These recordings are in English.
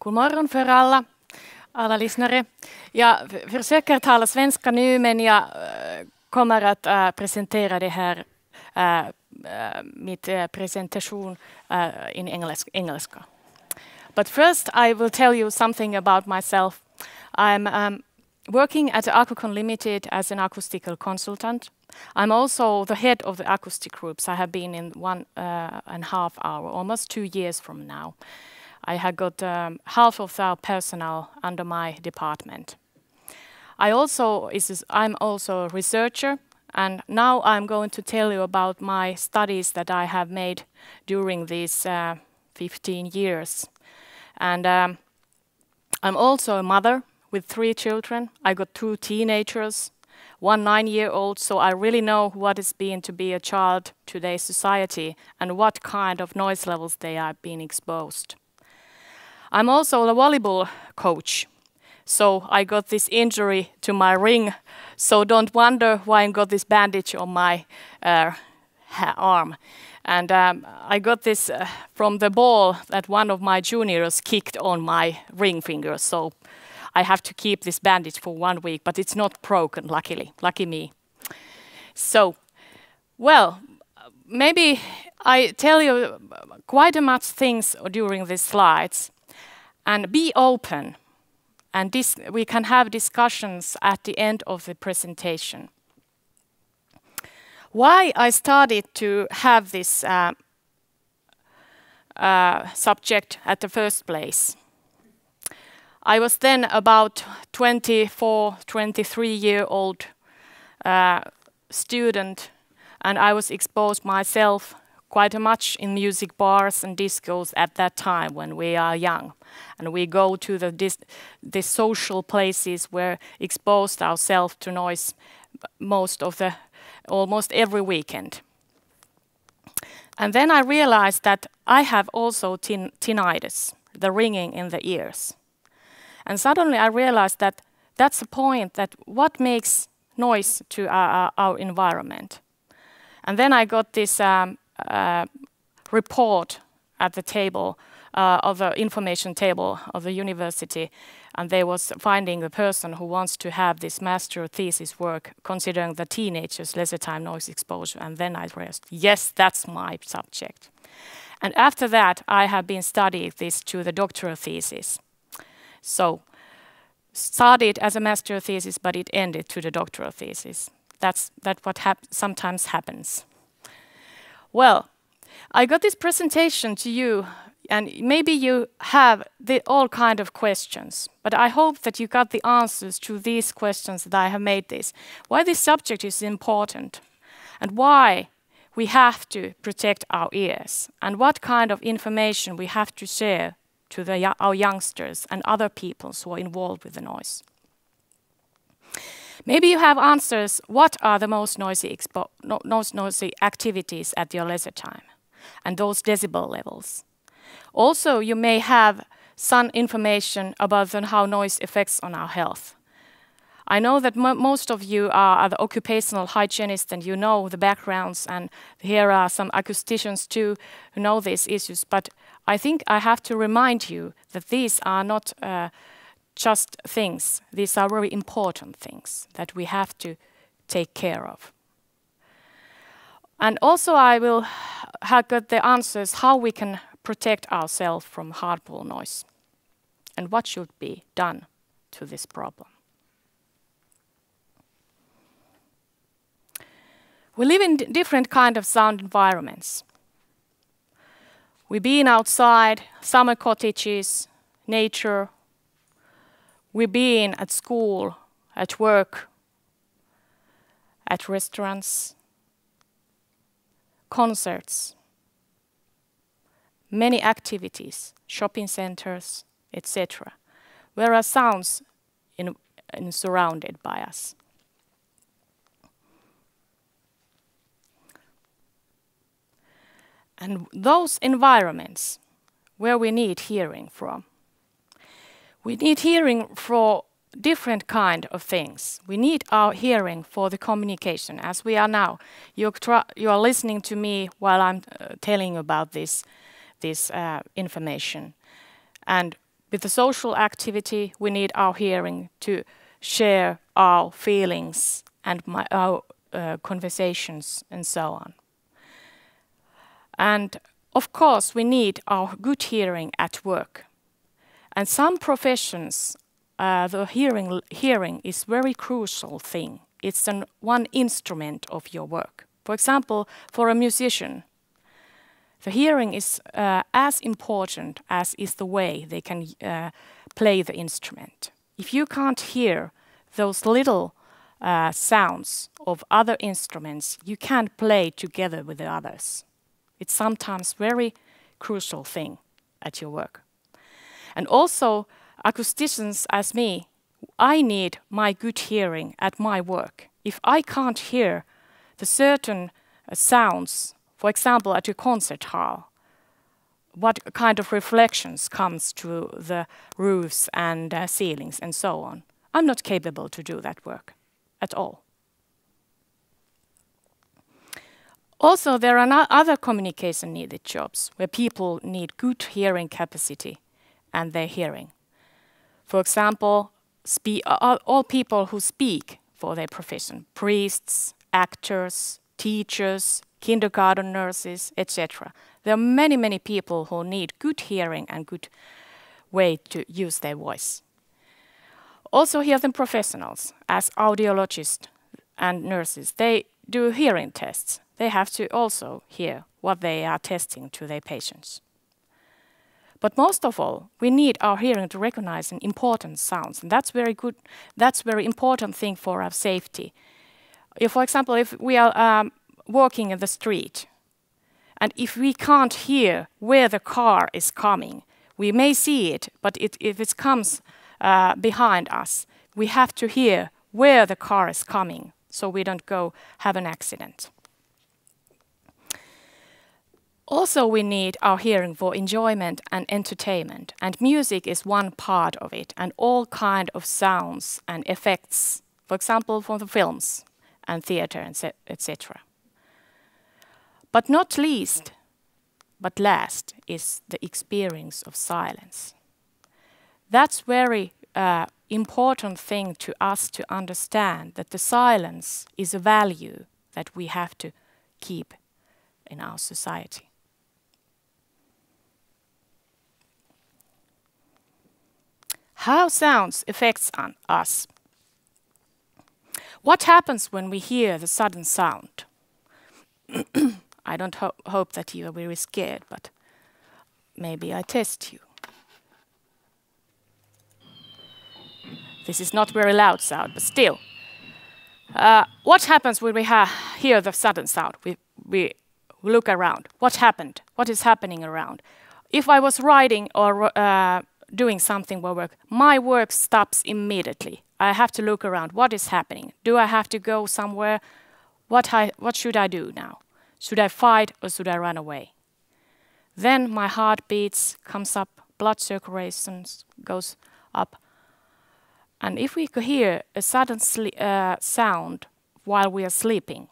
God morgon för alla lyssnare. Jag försöker tala svenska nu, men jag kommer att presentera det här, mitt presentation in engelska. But first I will tell you something about myself. I'm working at Akukon Ltd as an acoustical consultant. I'm also the head of the acoustic groups. I have been in 1.5 hour, almost 2 years from now. I have got half of our personnel under my department. I'm also a researcher, and now I'm going to tell you about my studies that I have made during these 15 years. And I'm also a mother with 3 children. I got 2 teenagers, 1 9-year-old, so I really know what it's been to be a child today's society and what kind of noise levels they are being exposed. I'm also a volleyball coach, so I got this injury to my ring, so don't wonder why I got this bandage on my arm. And I got this from the ball that one of my juniors kicked on my ring finger, so I have to keep this bandage for 1 week, but it's not broken, luckily. Lucky me. So, well, maybe I tell you quite a much things during these slides. And be open, and we can have discussions at the end of the presentation. Why I started to have this subject at the first place? I was then about 24, 23-year-old student, and I was exposed myself quite much in music bars and discos at that time when we are young. And we go to the social places where exposed ourselves to noise almost every weekend. And then I realized that I have also tinnitus, the ringing in the ears. And suddenly I realized that that's the point, that what makes noise to our environment. And then I got this report at the table of the information table of the university, and they was finding the person who wants to have this master thesis work considering the teenagers' leisure time noise exposure. And then I realized, yes, that's my subject. And after that, I have been studying this to the doctoral thesis. So, started as a master thesis, but it ended to the doctoral thesis. That's what sometimes happens. Well, I got this presentation to you, and maybe you have all kind of questions, but I hope that you got the answers to these questions that I have made this. Why this subject is important, and why we have to protect our ears, and what kind of information we have to share to our youngsters and other people who are involved with the noise. Maybe you have answers, what are the most noisy activities at your leisure time, and those decibel levels. Also, you may have some information about how noise affects on our health. I know that most of you are the occupational hygienists and you know the backgrounds, and here are some acousticians too who know these issues, but I think I have to remind you that these are not just things. These are very important things that we have to take care of. And also I will have got the answers how we can protect ourselves from harmful noise and what should be done to this problem. We live in different kind of sound environments. We've been outside, summer cottages, nature. We've been at school, at work, at restaurants, concerts, many activities, shopping centers, etc., where are sounds surrounded by us. And those environments where we need hearing from. We need hearing for different kind of things. We need our hearing for the communication, as we are now. You are listening to me while I'm telling about this information. And With the social activity, we need our hearing to share our feelings and our conversations and so on. And of course, we need our good hearing at work. And some professions, the hearing is very crucial thing. It's one instrument of your work. For example, for a musician, the hearing is as important as is the way they can play the instrument. If you can't hear those little sounds of other instruments, you can't play together with the others. It's sometimes very crucial thing at your work. And also, acousticians as me, I need my good hearing at my work. If I can't hear the certain sounds, for example, at a concert hall, what kind of reflections comes to the roofs and ceilings and so on, I'm not capable to do that work at all. Also, there are other communication needed jobs where people need good hearing capacity and their hearing. For example, all people who speak for their profession, priests, actors, teachers, kindergarten nurses, etc. There are many, many people who need good hearing and good way to use their voice. Also hearing professionals, as audiologists and nurses, they do hearing tests. They have to also hear what they are testing to their patients. But most of all, we need our hearing to recognize important sounds, and that's very good. That's very important thing for our safety. If, for example, if we are walking in the street, and if we can't hear where the car is coming, we may see it, but if it comes behind us, we have to hear where the car is coming, so we don't go have an accident. Also, we need our hearing for enjoyment and entertainment, and music is one part of it, and all kind of sounds and effects, for example, from the films and theater, etc. But not least, but last, is the experience of silence. That's very important thing to us to understand, that the silence is a value that we have to keep in our society. How sounds affects us. What happens when we hear the sudden sound? I don't hope that you are very scared, but maybe I test you. This is not very loud sound, but still. What happens when we hear the sudden sound? We look around. What happened? What is happening around? If I was writing or doing something for work, my work stops immediately. I have to look around. What is happening? Do I have to go somewhere? What should I do now? Should I fight or should I run away? Then my heart beats, comes up, blood circulation goes up. And if we could hear a sudden sound while we are sleeping,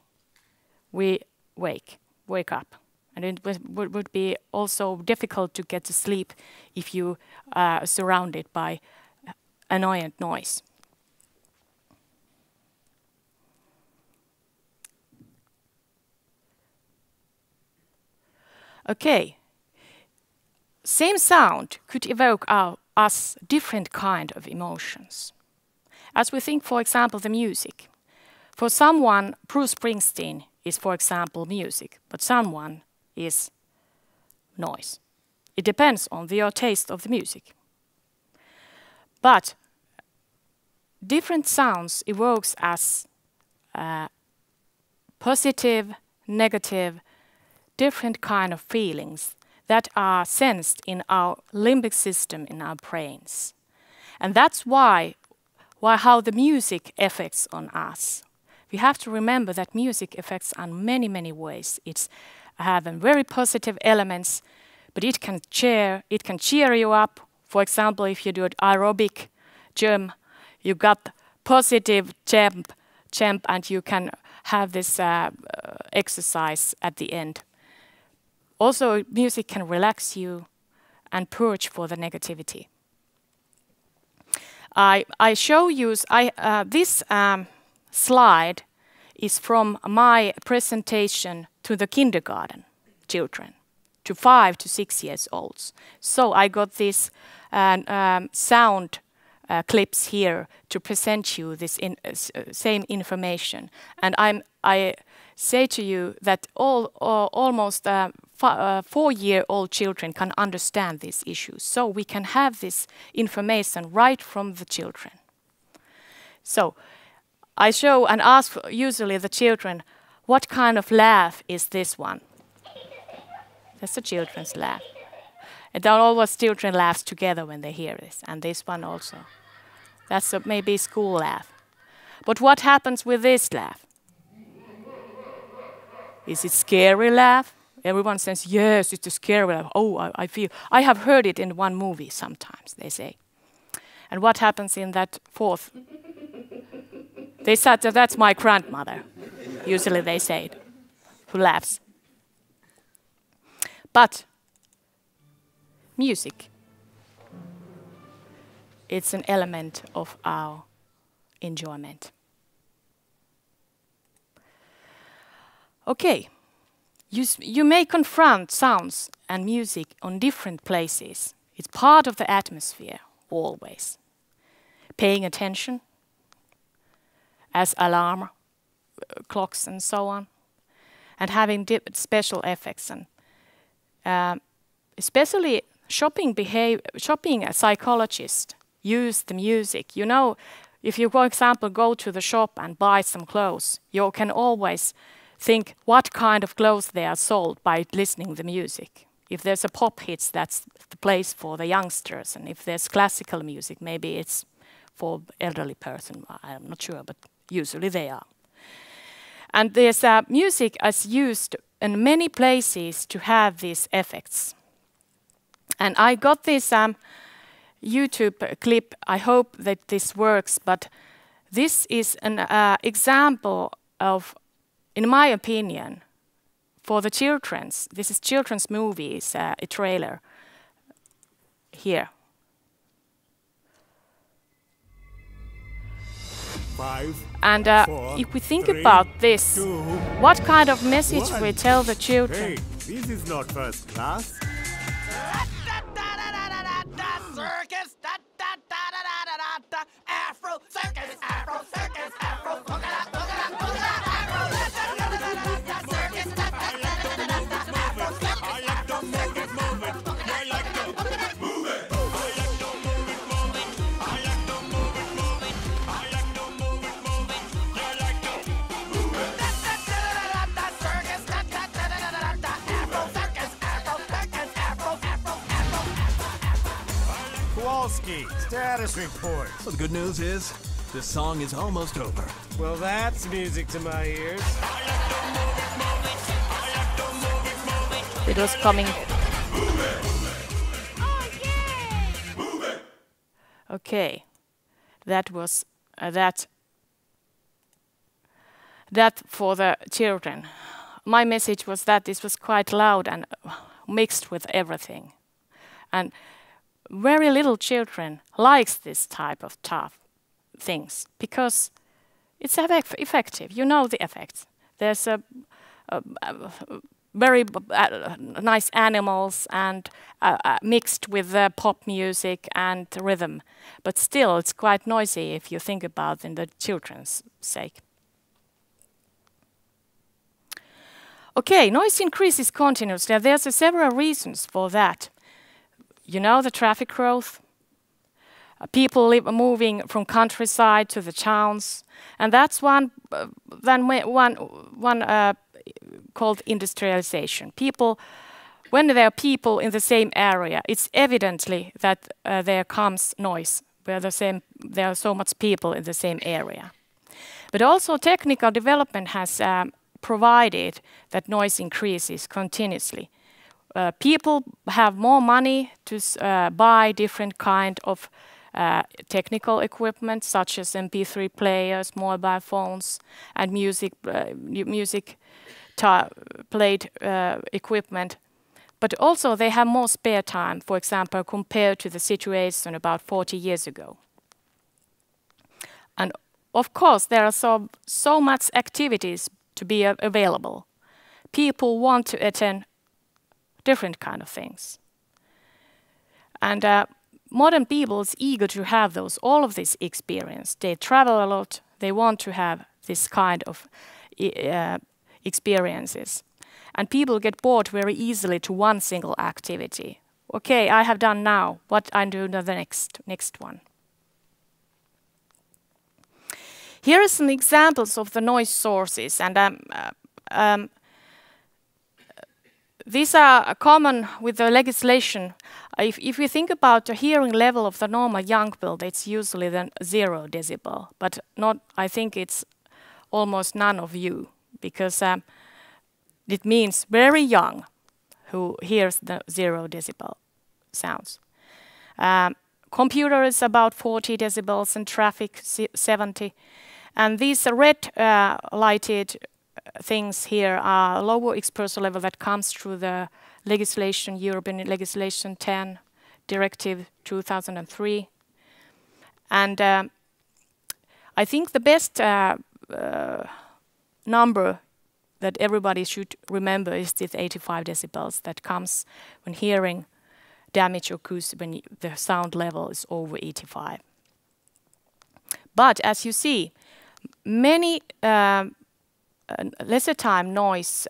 we wake up. And it would be also difficult to get to sleep if you are surrounded by annoying noise. Okay, same sound could evoke us different kind of emotions. As we think, for example, the music. For someone, Bruce Springsteen is, for example, music, but someone is noise. It depends on your taste of the music. But different sounds evokes us positive, negative, different kind of feelings that are sensed in our limbic system in our brains. And that's why how the music affects on us. We have to remember that music affects on many, many ways. It's having very positive elements, but it can cheer you up. For example, if you do an aerobic gym, you got positive jump, and you can have this exercise at the end. Also, music can relax you and purge for the negativity. I show you, this slide is from my presentation to the kindergarten children, to 5 to 6 years olds. So I got these sound clips here to present you this same information. And I say to you that almost 4-year-old children can understand these issues. So we can have this information right from the children. So I show and ask usually the children, what kind of laugh is this one? That's a children's laugh. And always children laugh together when they hear this, and this one also. That's maybe school laugh. But what happens with this laugh? Is it scary laugh? Everyone says, yes, it's a scary laugh. Oh, I have heard it in one movie sometimes, they say. And what happens in that fourth? They said that's my grandmother. Usually they say it, who laughs. But music, it's an element of our enjoyment. Okay, you may confront sounds and music on different places. It's part of the atmosphere, always. Paying attention, as alarm clocks and so on, and having special effects. And especially shopping psychologists use the music. You know, if you, for example, go to the shop and buy some clothes, you can always think what kind of clothes they are sold by listening to the music. If there's a pop hits, that's the place for the youngsters. And if there's classical music, maybe it's for elderly person. I'm not sure, but usually they are. And there's music is used in many places to have these effects. And I got this YouTube clip. I hope that this works, but this is an example of, in my opinion, for the children's. This is children's movies, a trailer here. 5, and 4, if we think 3, about this, 2, what kind of message 1. we tell the children? Hey, this is not first class. Circus, Afro circus, Afro circus, Afro circus, Kowalski, status report. Well, the good news is, this song is almost over. Well, that's music to my ears. It was coming. Okay, that was that for the children. My message was that this was quite loud and mixed with everything, and very little children likes this type of tough things because it's effective. You know the effects. There's a very nice animals and mixed with pop music and rhythm, but still it's quite noisy if you think about in the children's sake. Okay, noise increases continuously. There's several reasons for that. You know, the traffic growth, people moving from countryside to the towns, and that's one called industrialization. People, when there are people in the same area, it's evidently that there comes noise where there are so much people in the same area. But also technical development has provided that noise increases continuously. People have more money to buy different kind of technical equipment, such as MP3 players, mobile phones, and music played equipment. But also they have more spare time, for example, compared to the situation about 40 years ago. And of course, there are so much activities to be available. People want to attend different kind of things. And modern people is eager to have all of this experience. They travel a lot. They want to have this kind of experiences. And people get bored very easily to one single activity. Okay, I have done now. What I do the next one. Here are some examples of the noise sources, and these are common with the legislation. If we think about the hearing level of the normal young build, it's usually then 0 decibel, but not. I think it's almost none of you, because it means very young who hears the 0 decibel sounds. Computer is about 40 decibels and traffic 70. And these red lighted things here are lower exposure level that comes through the legislation, European legislation 10, Directive 2003. And I think the best number that everybody should remember is this 85 decibels that comes when hearing damage occurs when the sound level is over 85. But as you see, many lesser time noise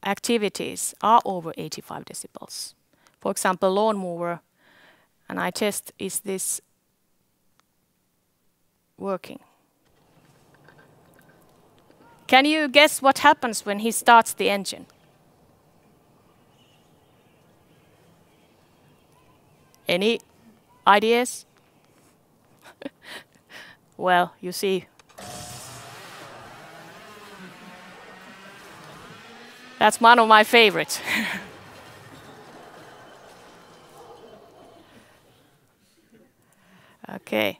activities are over 85 decibels. For example, lawnmower, and I test, is this working? Can you guess what happens when he starts the engine? Any ideas? Well, you see, that's one of my favorites. Okay.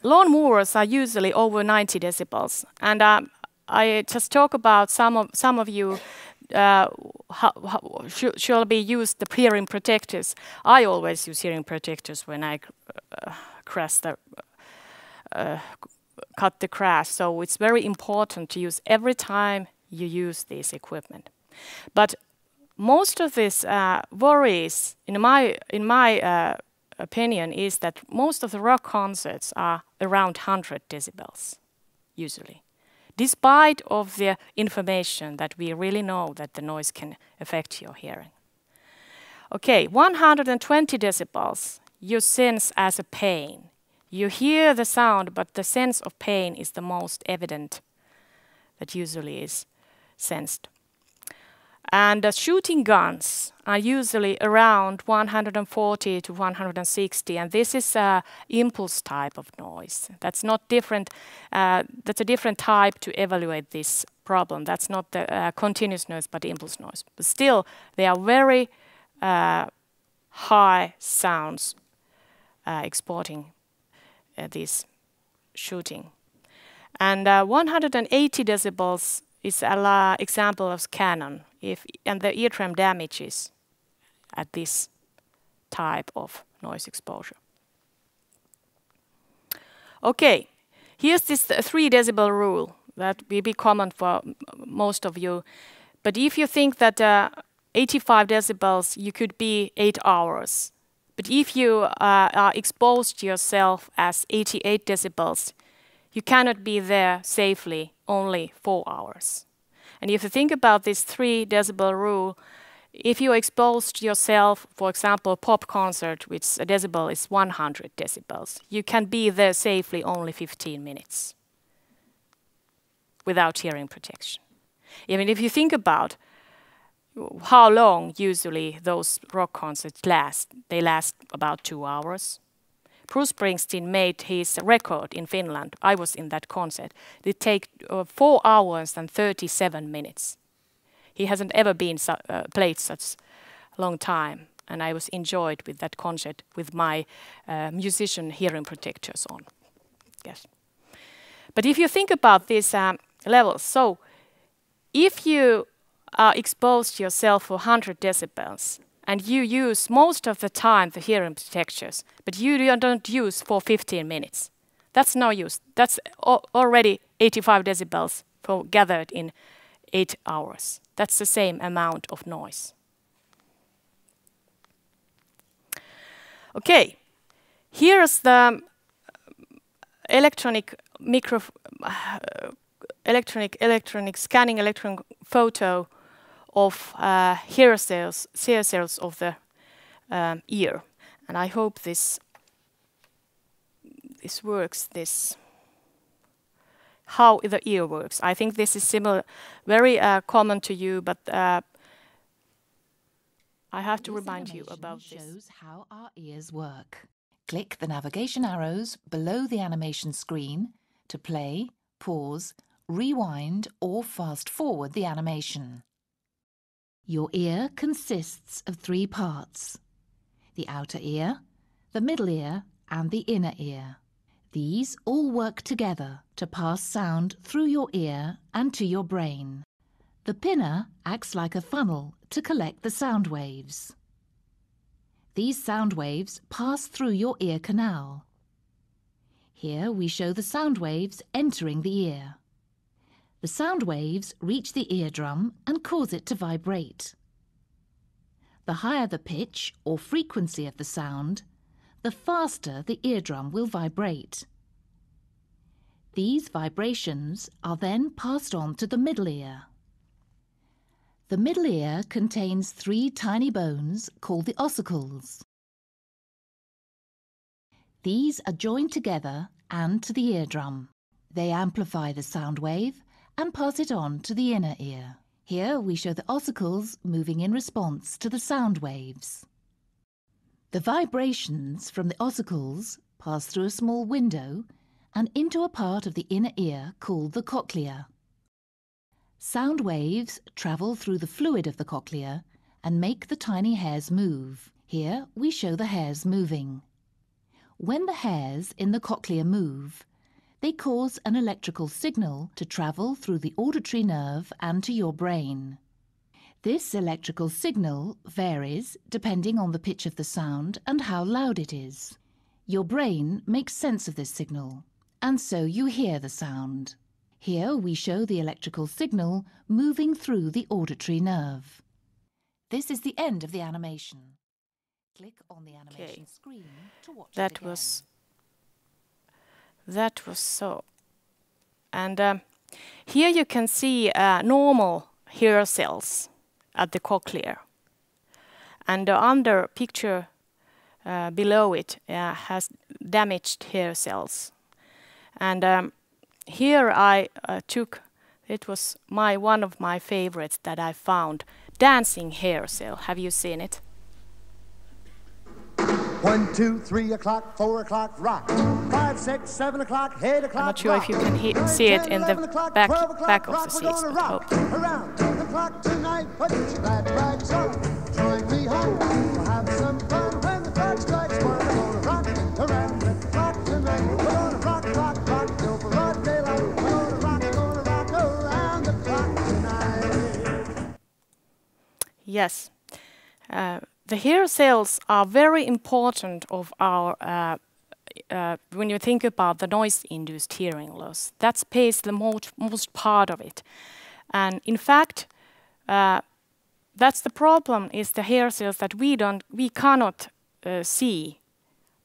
Lawnmowers are usually over 90 decibels, and I just talk about some of you shall be used the hearing protectors. I always use hearing protectors when I cut the grass, so it's very important to use every time you use this equipment. But most of this worries, in my opinion, is that most of the rock concerts are around 100 decibels, usually, despite of the information that we really know that the noise can affect your hearing. Okay, 120 decibels you sense as a pain. You hear the sound, but the sense of pain is the most evident that usually is sensed. And shooting guns are usually around 140 to 160, and this is a impulse type of noise. That's not different. That's a different type to evaluate this problem. That's not the continuous noise, but impulse noise. But still, they are very high sounds exporting this shooting. And 180 decibels is an example of cannon, and the eardrum damages at this type of noise exposure. Okay, here's this 3 decibel rule that will be common for most of you. But if you think that 85 decibels, you could be 8 hours. But if you are exposed to yourself as 88 decibels, you cannot be there safely only 4 hours. And if you think about this 3 decibel rule, if you exposed yourself, for example, a pop concert, which a decibel is 100 decibels, you can be there safely only 15 minutes without hearing protection. Even if you think about how long usually those rock concerts last, they last about 2 hours. Bruce Springsteen made his record in Finland. I was in that concert. It take 4 hours and 37 minutes. He hasn't ever been played such a long time, and I was enjoyed with that concert with my musician hearing protectors on. Yes. But if you think about these levels, so if you are exposed yourself for 100 decibels, and you use most of the time the hearing protectors, but you don't use for 15 minutes. That's no use. That's already 85 decibels gathered in 8 hours. That's the same amount of noise. Okay, here's the electronic scanning electron photo of hair cells of the ear, and I hope this works. How the ear works. I think this is similar, very common to you, but I have to remind you about this. Shows how our ears work. Click the navigation arrows below the animation screen to play, pause, rewind, or fast forward the animation. Your ear consists of 3 parts: the outer ear, the middle ear, and the inner ear. These all work together to pass sound through your ear and to your brain. The pinna acts like a funnel to collect the sound waves. These sound waves pass through your ear canal. Here we show the sound waves entering the ear. The sound waves reach the eardrum and cause it to vibrate. The higher the pitch or frequency of the sound, the faster the eardrum will vibrate. These vibrations are then passed on to the middle ear. The middle ear contains 3 tiny bones called the ossicles. These are joined together and to the eardrum. They amplify the sound wave and pass it on to the inner ear. Here we show the ossicles moving in response to the sound waves. The vibrations from the ossicles pass through a small window and into a part of the inner ear called the cochlea. Sound waves travel through the fluid of the cochlea and make the tiny hairs move. Here we show the hairs moving. When the hairs in the cochlea move, they cause an electrical signal to travel through the auditory nerve and to your brain. This electrical signal varies depending on the pitch of the sound and how loud it is. Your brain makes sense of this signal, and so you hear the sound. Here we show the electrical signal moving through the auditory nerve. This is the end of the animation. Click on the animation screen to watch it again. That was so. And here you can see normal hair cells at the cochlea. And the under picture below it has damaged hair cells. And here I took, it was one of my favorites that I found, dancing hair cell. Have you seen it? 1, 2, 3 o'clock, 4 o'clock, rock. 5, 6, 7 o'clock, 8 o'clock. I'm not sure if you can see it in the back of the seats, but hope. Around the clock tonight, put your glad rags on. Join me home, we'll have some fun. When the clock strikes 1, we're gonna rock around the clock tonight. We're gonna rock, rock, rock till broad daylight. We're gonna rock around the clock tonight. Yes. The hair cells are very important of our, when you think about the noise-induced hearing loss. That pays the most part of it. And in fact, that's the problem, is the hair cells that we cannot see,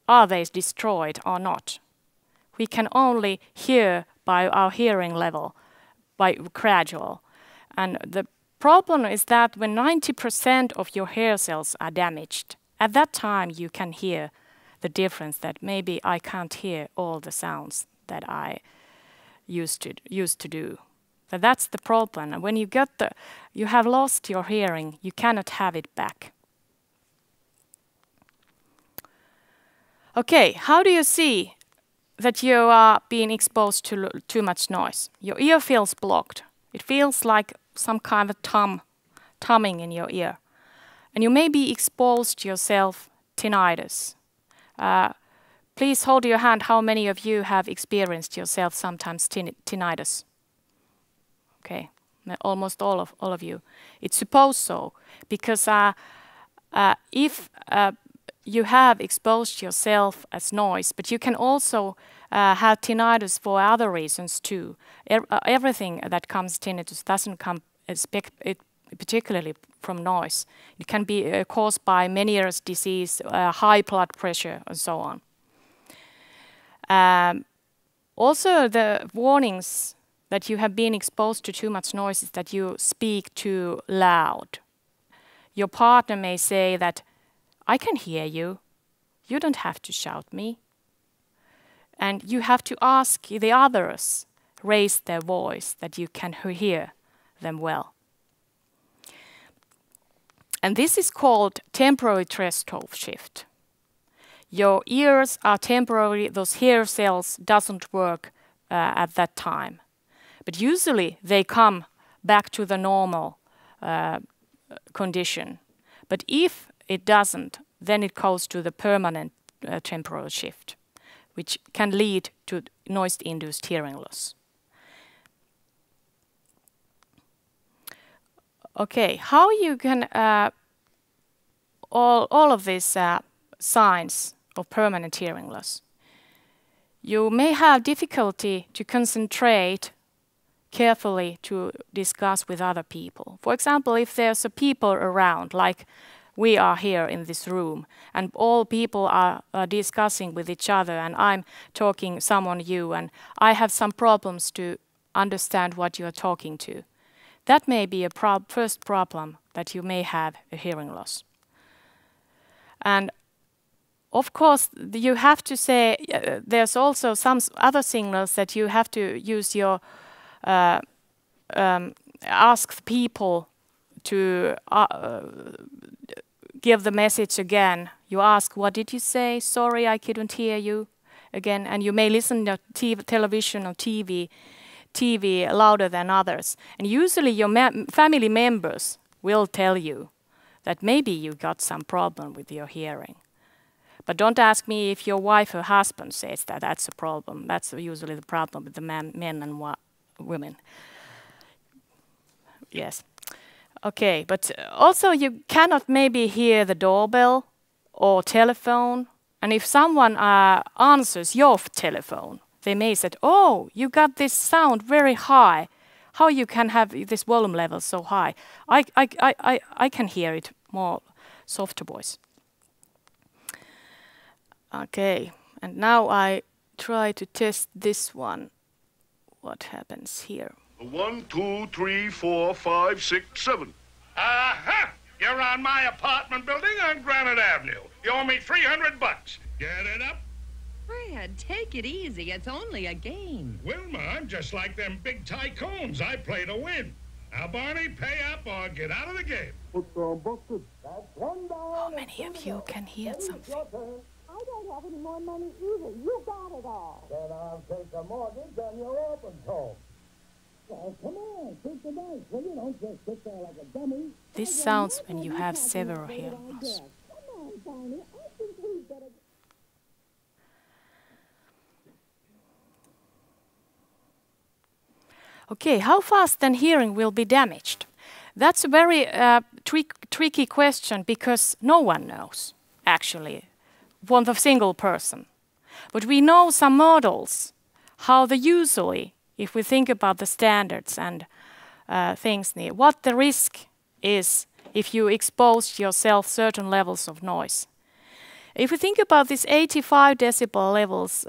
are they destroyed or not. We can only hear by our hearing level, by gradual. And the problem is that when 90% of your hair cells are damaged, at that time you can hear the difference, that maybe I can't hear all the sounds that I used to do. So that's the problem. And when you have lost your hearing, you cannot have it back. Okay, how do you see that you are being exposed to too much noise? Your ear feels blocked. It feels like some kind of tumming in your ear. And you may be exposed yourself tinnitus. Please hold your hand how many of you have experienced yourself sometimes tinnitus. Okay, almost all of you. It's supposed so, because if you have exposed yourself as noise, but you can also have tinnitus for other reasons too. Everything that comes tinnitus doesn't come particularly from noise. It can be caused by Meniere's disease, high blood pressure, and so on. Also, the warnings that you have been exposed to too much noise is that you speak too loud. Your partner may say that, I can hear you. You don't have to shout me. And you have to ask the others, raise their voice, that you can hear them well. And this is called temporary threshold shift. Your ears are temporary, those hair cells doesn't work at that time. But usually they come back to the normal condition. But if it doesn't, then it goes to the permanent temporal shift, which can lead to noise-induced hearing loss. Okay, how you can all of these signs of permanent hearing loss. You may have difficulty to concentrate carefully to discuss with other people. For example, if there's a people around, like we are here in this room, and all people are discussing with each other, and I'm talking someone you, and I have some problems to understand what you are talking to. That may be a first problem that you may have a hearing loss. And of course, you have to say, there's also some other signals that you have to use your, ask people to give the message again. You ask, what did you say? Sorry, I couldn't hear you again. And you may listen to television or TV louder than others. And usually your family members will tell you that maybe you got some problem with your hearing. But don't ask me if your wife or husband says that that's a problem. That's usually the problem with the men and women. Yes. Okay, but also you cannot maybe hear the doorbell or telephone. And if someone answers your telephone, they may say, oh, you got this sound very high. How you can have this volume level so high? I can hear it more softer voice. Okay, and now I try to test this one. What happens here? 1, 2, 3, 4, 5, 6, 7. Aha! You're on my apartment building on Granite Avenue. You owe me $300. Get it up? Fred, take it easy. It's only a game. Wilma, I'm just like them big tycoons. I play to win. Now, Barney, pay up or get out of the game. How many of you can hear something? I don't have any more money either. You got it all. Then I'll take a mortgage on your open home. Well, come on, take the dice. Well, you don't just sit there like a dummy. This sounds when you have several hearing loss. Come on, Barney. I think we better... Okay, how fast then hearing will be damaged? That's a very tricky question because no one knows, actually, one of single person. But we know some models, how they usually, if we think about the standards and things, what the risk is if you expose yourself certain levels of noise. If we think about these 85 decibel levels,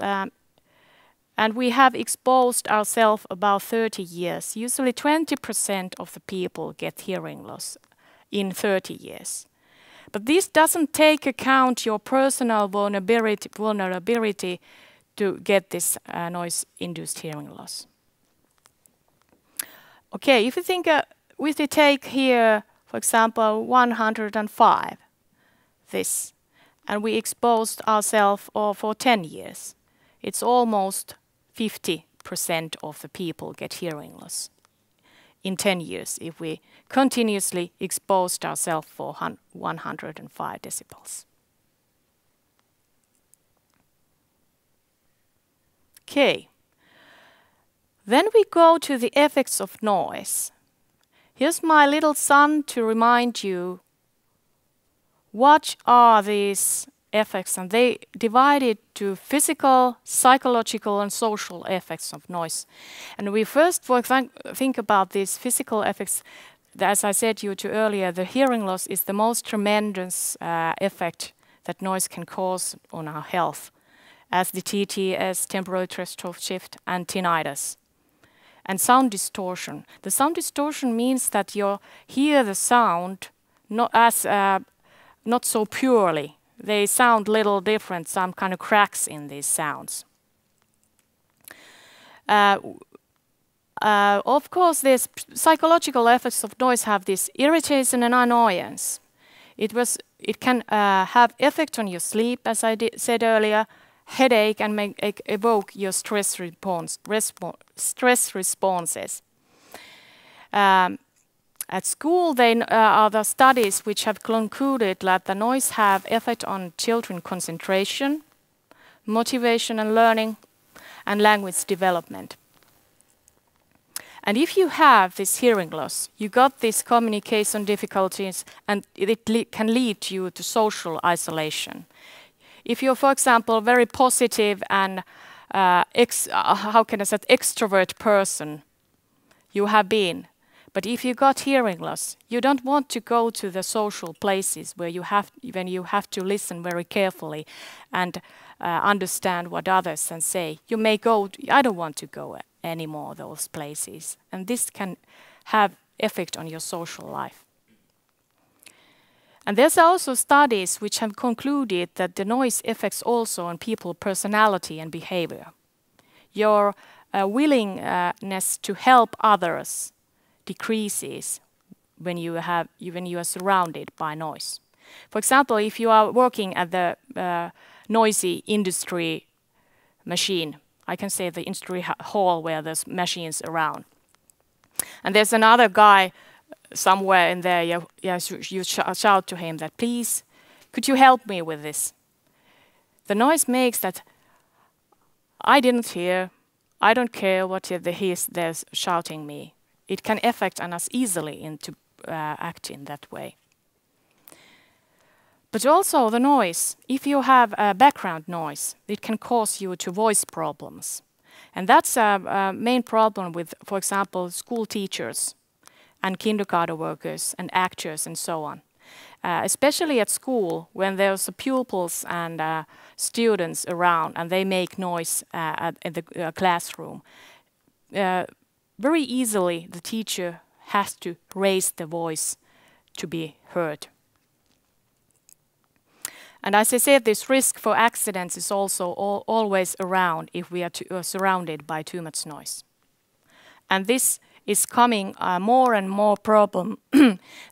and we have exposed ourselves about 30 years, usually 20% of the people get hearing loss in 30 years. But this doesn't take account your personal vulnerability to get this noise-induced hearing loss. Okay, if you think, we take here, for example, 105, this, and we exposed ourselves for 10 years, it's almost 50% of the people get hearing loss in 10 years if we continuously exposed ourselves for 105 decibels. Okay. Then we go to the effects of noise. Here's my little son to remind you what are these effects? And they divide it to physical, psychological, and social effects of noise. And we first think about these physical effects. As I said to you earlier, the hearing loss is the most tremendous effect that noise can cause on our health, as the TTS, temporary threshold shift, and tinnitus. And sound distortion. The sound distortion means that you hear the sound not so purely. They sound little different, some kind of cracks in these sounds. Of course, these psychological effects of noise have this irritation and annoyance. It can have effect on your sleep, as I said earlier, headache, and evoke your stress responses. At school, there are the studies which have concluded that the noise have effect on children concentration, motivation and learning, and language development. And if you have this hearing loss, you got these communication difficulties, and it can lead you to social isolation. If you're, for example, very positive and extrovert person, you have been. But if you got hearing loss, you don't want to go to the social places when you have to listen very carefully and understand what others can say. You may go, I don't want to go anymore those places. And this can have effect on your social life. And there's also studies which have concluded that the noise affects also on people's personality and behavior. Your willingness to help others decreases when you are surrounded by noise. For example, if you are working at the noisy industry machine, I can say the industry hall where there's machines around, and there's another guy somewhere in there, you shout to him that, please, could you help me with this? The noise makes that I didn't hear, I don't care what they're shouting me. It can affect us easily into acting that way. But also the noise, if you have background noise, it can cause you to voice problems. And that's a main problem with, for example, school teachers and kindergarten workers and actors and so on. Especially at school, when there's pupils and students around and they make noise in the classroom. Very easily, the teacher has to raise the voice to be heard. And as I said, this risk for accidents is also always around if we are surrounded by too much noise. And this is coming more and more problem,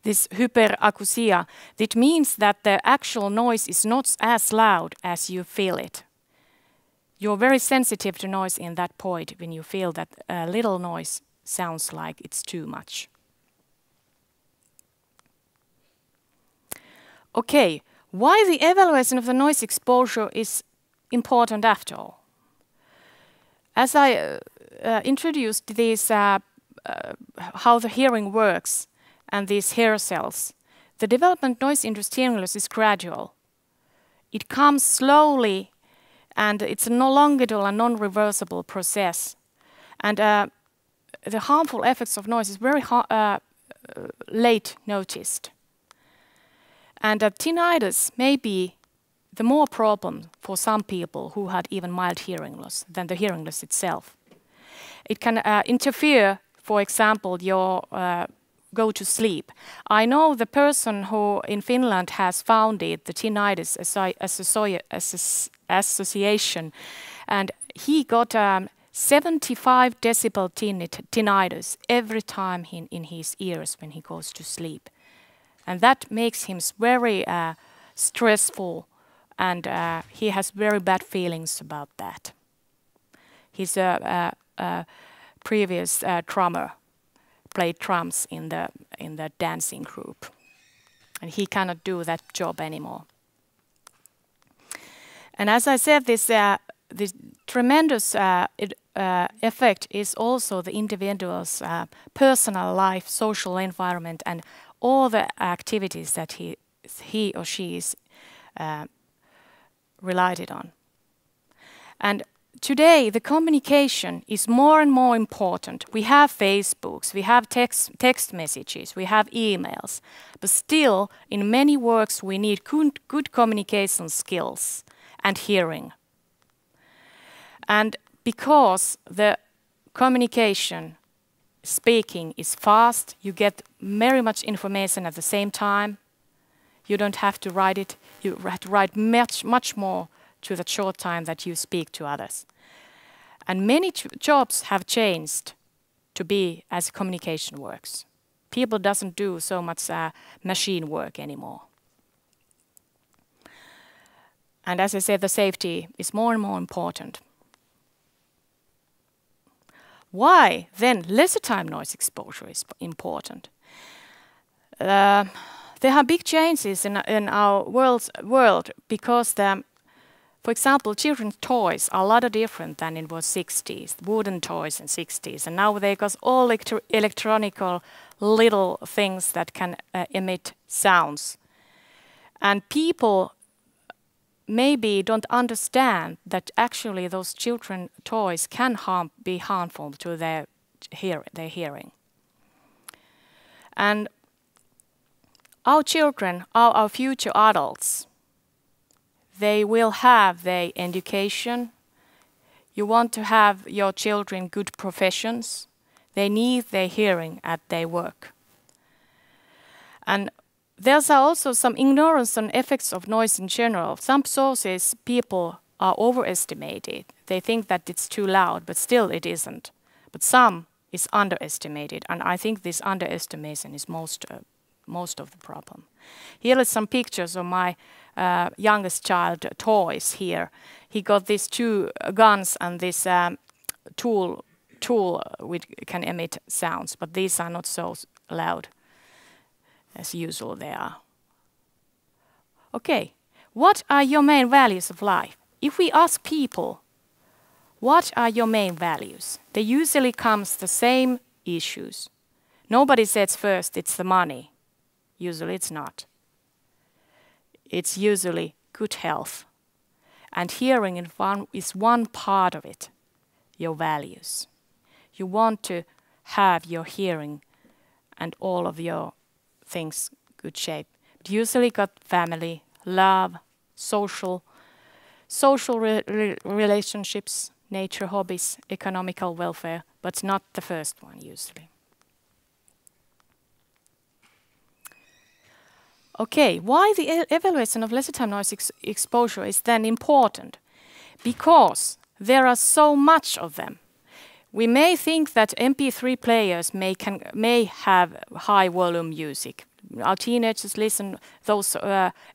this hyperacusia. It means that the actual noise is not as loud as you feel it. You're very sensitive to noise in that point when you feel that a little noise sounds like it's too much. Okay, why the evaluation of the noise exposure is important after all? As I introduced these, how the hearing works and these hair cells, the development noise induced hearing loss is gradual. It comes slowly, and it's a longitudinal and non-reversible process. And the harmful effects of noise is very late noticed. And tinnitus may be the more problem for some people who had even mild hearing loss than the hearing loss itself. It can interfere, for example, your go to sleep. I know the person who in Finland has founded the Tinnitus Association, and he got 75 decibel tinnitus every time in his ears when he goes to sleep. And that makes him very stressful, and he has very bad feelings about that. He's a previous drummer, played drums in the dancing group, and he cannot do that job anymore. And as I said, this tremendous effect is also the individual's personal life, social environment, and all the activities that he he or she is relied on. And today, the communication is more and more important. We have Facebooks, we have text messages, we have emails, but still, in many works, we need good communication skills and hearing. And because the communication, speaking is fast, you get very much information at the same time. You don't have to write it, you have to write much more to the short time that you speak to others. And many jobs have changed to be as communication works. People doesn't do so much machine work anymore. And as I said, the safety is more and more important. Why then lesser time noise exposure is important? There are big changes in our world because for example, children's toys are a lot different than it was 60s, wooden toys in 60s, and now they got all electronical little things that can emit sounds. And people maybe don't understand that actually those children toys can be harmful to their hearing. And our children are our future adults. They will have their education. You want to have your children good professions. They need their hearing at their work. And there's also some ignorance on effects of noise in general. Some sources people are overestimated. They think that it's too loud, but still it isn't. But some is underestimated, and I think this underestimation is most of the problem. Here are some pictures of my youngest child toys here. He got these two guns and this tool which can emit sounds, but these are not so loud as usual they are. Okay, what are your main values of life? If we ask people, what are your main values? They usually comes the same issues. Nobody says first it's the money. Usually it's not. It's usually good health. And hearing is one part of it, your values. You want to have your hearing and all of your things good shape. But usually got family, love, social relationships, nature, hobbies, economical welfare, but not the first one usually. Okay, why the evaluation of lesser time noise exposure is then important? Because there are so much of them. We may think that MP3 players may have high volume music. Our teenagers listen those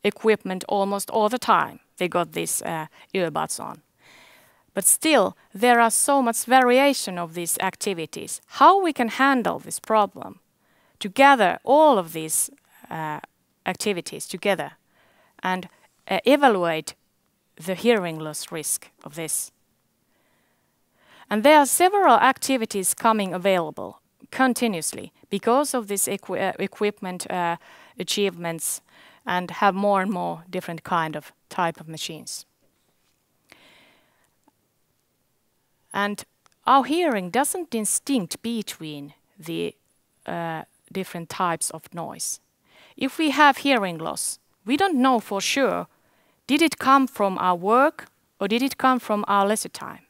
equipment almost all the time. They got these earbuds on. But still, there are so much variation of these activities. How we can handle this problem to gather all of these activities together and evaluate the hearing loss risk of this. And there are several activities coming available continuously because of this equipment achievements and have more and more different type of machines. And our hearing doesn't distinct between the different types of noise. If we have hearing loss, we don't know for sure, did it come from our work or did it come from our leisure time?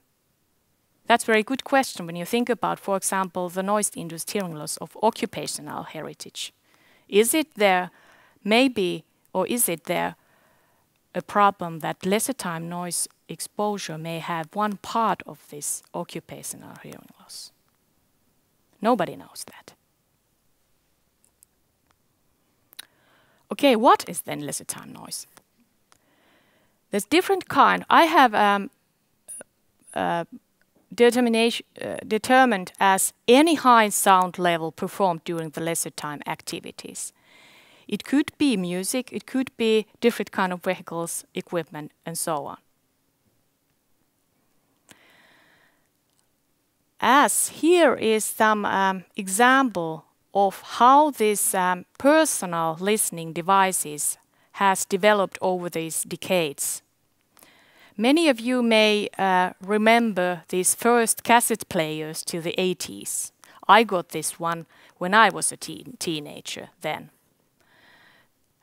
That's a very good question when you think about, for example, the noise-induced hearing loss of occupational heritage. Is it there, maybe, or is it there a problem that lesser time noise exposure may have one part of this occupational hearing loss? Nobody knows that. Okay, what is then lesser time noise? There's different kind. I have determined as any high sound level performed during the lesser time activities. It could be music, it could be different kind of vehicles, equipment, and so on. As here is some example of how these personal listening devices has developed over these decades. Many of you may remember these first cassette players to the 80s. I got this one when I was a teenager then.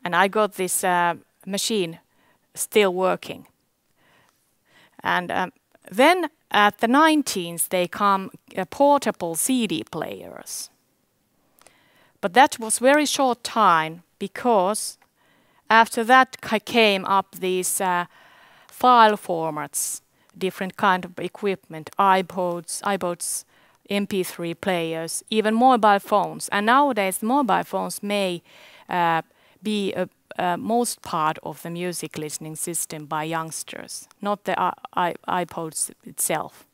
And I got this machine still working. And then at the 19s they come portable CD players. But that was very short time, because after that came up these file formats, different kind of equipment, iPods, MP3 players, even mobile phones. And nowadays mobile phones may be most part of the music listening system by youngsters, not the iPods itself.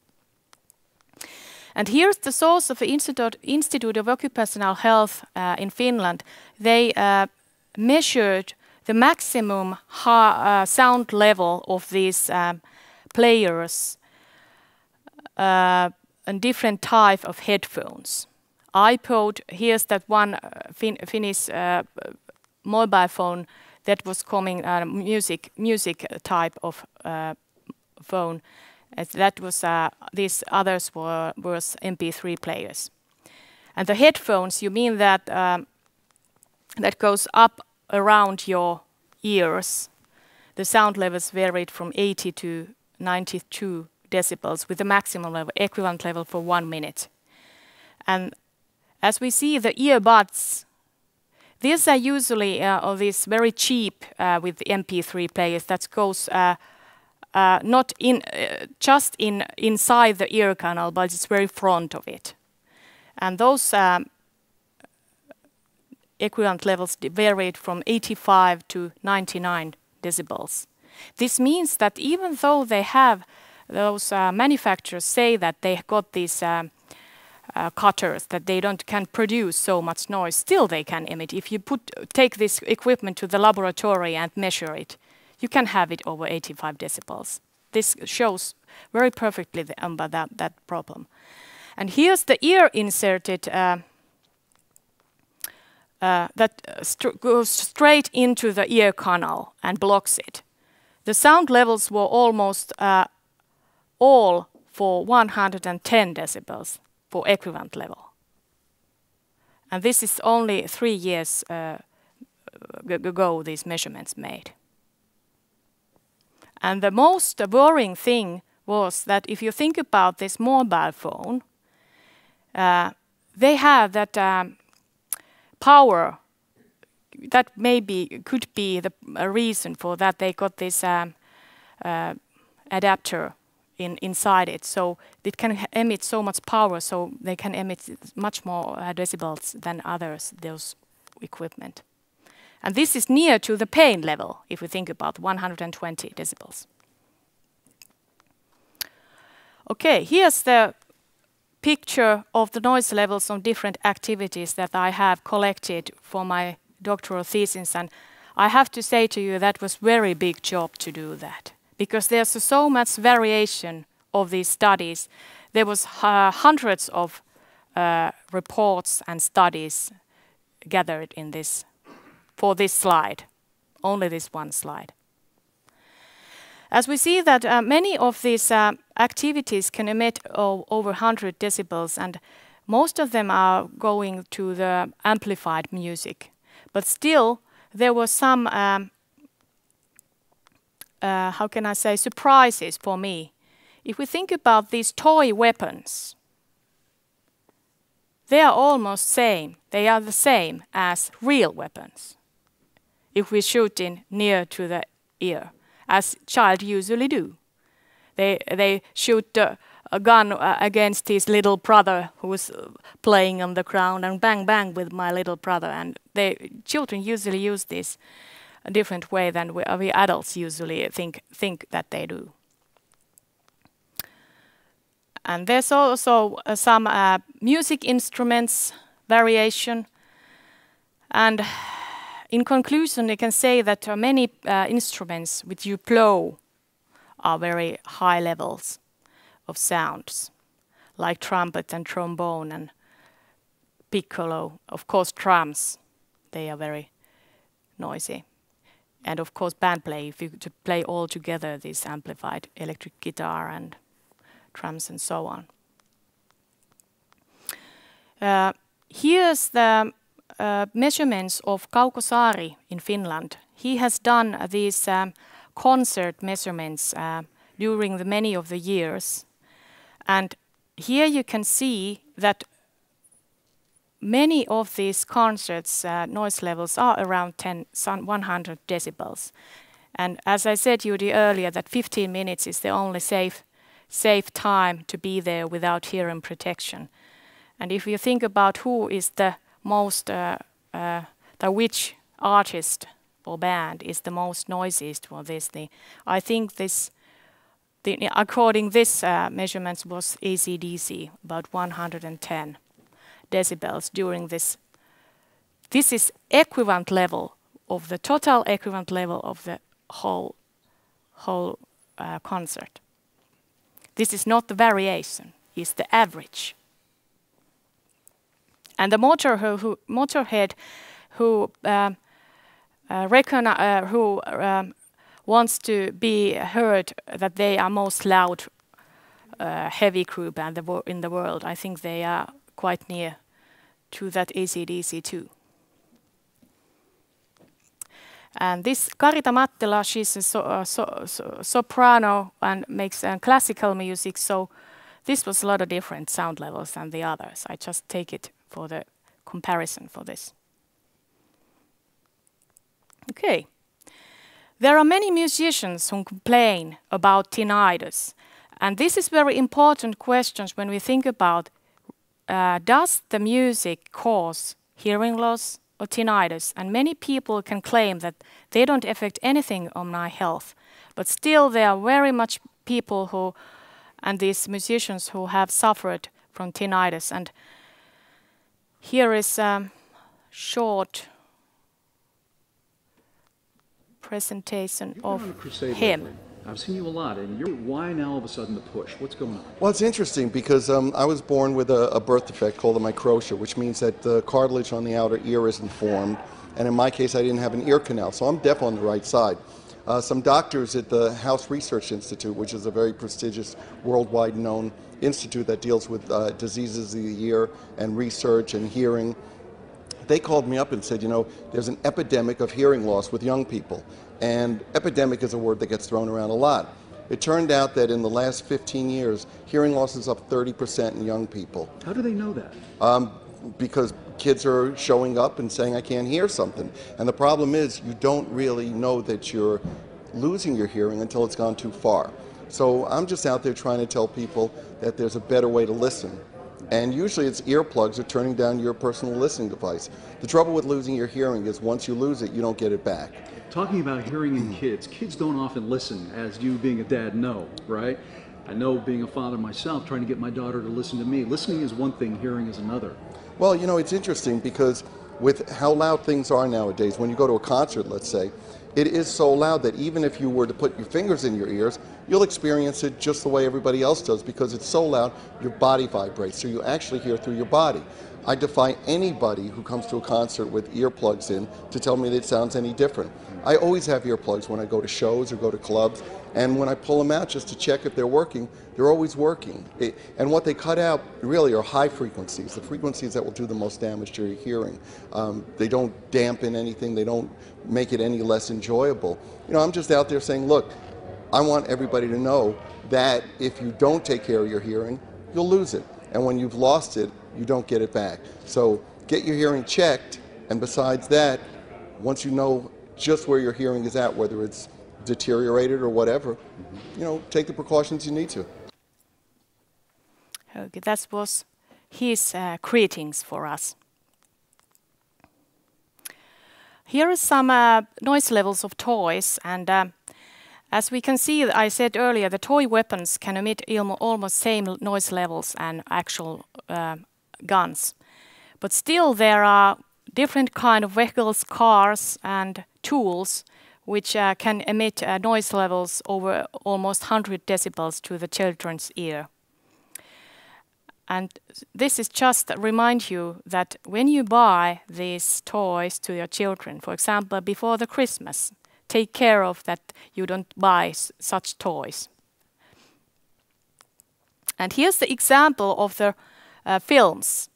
And here's the source of the Institute of Occupational Health in Finland. They measured the maximum sound level of these players and different type of headphones. iPod, here's that one Finnish mobile phone that was coming music type of phone. That was these others was MP3 players. And the headphones, you mean that that goes up around your ears. The sound levels varied from 80 to 92 decibels with the maximum level, equivalent level for 1 minute. And as we see, the earbuds, these are usually these very cheap with the MP3 players that goes not in just inside the ear canal, but it's very front of it. And those equivalent levels varied from 85 to 99 decibels. This means that even though they have those manufacturers say that they got these cutters that they can produce so much noise, still they can emit. If you take this equipment to the laboratory and measure it, you can have it over 85 decibels. This shows very perfectly about that problem. And here's the ear inserted that goes straight into the ear canal and blocks it. The sound levels were almost all for 110 decibels for equivalent level. And this is only 3 years ago these measurements made. And the most worrying thing was that if you think about this mobile phone, they have that power that maybe could be a reason for that they got this adapter inside it, so it can emit so much power, so they can emit much more decibels than others, those equipment. And this is near to the pain level, if we think about 120 decibels. Okay, here's the picture of the noise levels on different activities that I have collected for my doctoral thesis, and I have to say to you that was very big job to do that, because there's so much variation of these studies. There was hundreds of reports and studies gathered in this for this slide, only this one slide. As we see that many of these activities can emit over 100 decibels, and most of them are going to the amplified music. But still, there were some, how can I say, surprises for me. If we think about these toy weapons, they are almost same. They are the same as real weapons. If we shoot in near to the ear, as child usually do. They shoot a gun against his little brother who's playing on the ground, and bang bang with my little brother. And children usually use this a different way than we adults usually think that they do. And there's also some music instruments variation. And in conclusion, you can say that many instruments which you blow are very high levels of sounds, like trumpet and trombone and piccolo. Of course, drums, they are very noisy. and of course band play, if you to play all together this amplified electric guitar and drums and so on. Here's the measurements of Kauko Saari in Finland. He has done these concert measurements during the many of the years. And here you can see that many of these concerts noise levels are around 100 decibels. And as I said Judy earlier, that 15 minutes is the only safe time to be there without hearing protection. And if you think about who is the most, which artist or band is the most noisiest for this, I think this, according this measurements was AC/DC, about 110 decibels during this. This is equivalent level of the total equivalent level of the whole concert. This is not the variation, it's the average. And the Motorhead who wants to be heard that they are most loud heavy group in the world, I think they are quite near to that AC/DC too. And this Karita Mattila, she's a soprano and makes classical music, so this was a lot of different sound levels than the others. I just take it for the comparison for this. Okay. There are many musicians who complain about tinnitus, and this is very important questions when we think about does the music cause hearing loss or tinnitus? And many people can claim that they don't affect anything on my health, but still there are very much people who, and these musicians who have suffered from tinnitus. And here is a short presentation of him. I've seen you a lot, and why now all of a sudden the push? What's going on? Well, it's interesting because I was born with a birth defect called a microtia, which means that the cartilage on the outer ear isn't formed, and in my case I didn't have an ear canal, so I'm deaf on the right side. Some doctors at the House Research Institute, which is a very prestigious worldwide known institute that deals with diseases of the ear and research and hearing, they called me up and said, you know, there's an epidemic of hearing loss with young people. And epidemic is a word that gets thrown around a lot. It turned out that in the last 15 years, hearing loss is up 30% in young people. How do they know that? Because kids are showing up and saying, I can't hear something. And the problem is, you don't really know that you're losing your hearing until it's gone too far. So I'm just out there trying to tell people that there's a better way to listen. And usually it's earplugs or turning down your personal listening device. The trouble with losing your hearing is once you lose it, you don't get it back. Talking about hearing in kids, kids don't often listen, as you being a dad know, right? I know being a father myself, trying to get my daughter to listen to me. Listening is one thing, hearing is another. Well, you know, it's interesting because with how loud things are nowadays, when you go to a concert, let's say, it is so loud that even if you were to put your fingers in your ears, you'll experience it just the way everybody else does because it's so loud, your body vibrates, so you actually hear through your body. I defy anybody who comes to a concert with earplugs in to tell me that it sounds any different. I always have earplugs when I go to shows or go to clubs, and when I pull them out just to check if they're working, they're always working. And what they cut out really are high frequencies, the frequencies that will do the most damage to your hearing. They don't dampen anything, they don't make it any less enjoyable. You know, I'm just out there saying, look, I want everybody to know that if you don't take care of your hearing, you'll lose it. And when you've lost it, you don't get it back. So get your hearing checked, and besides that, once you know just where your hearing is at, whether it's deteriorated or whatever, you know, take the precautions you need to. Okay, that was his greetings for us. Here are some noise levels of toys, and as we can see, I said earlier, the toy weapons can emit almost same noise levels and actual guns. But still there are different kind of vehicles, cars and tools which can emit noise levels over almost 100 decibels to the children's ear. And this is just to remind you that when you buy these toys to your children, for example, before the Christmas, take care of that you don't buy such toys. And here's the example of the films.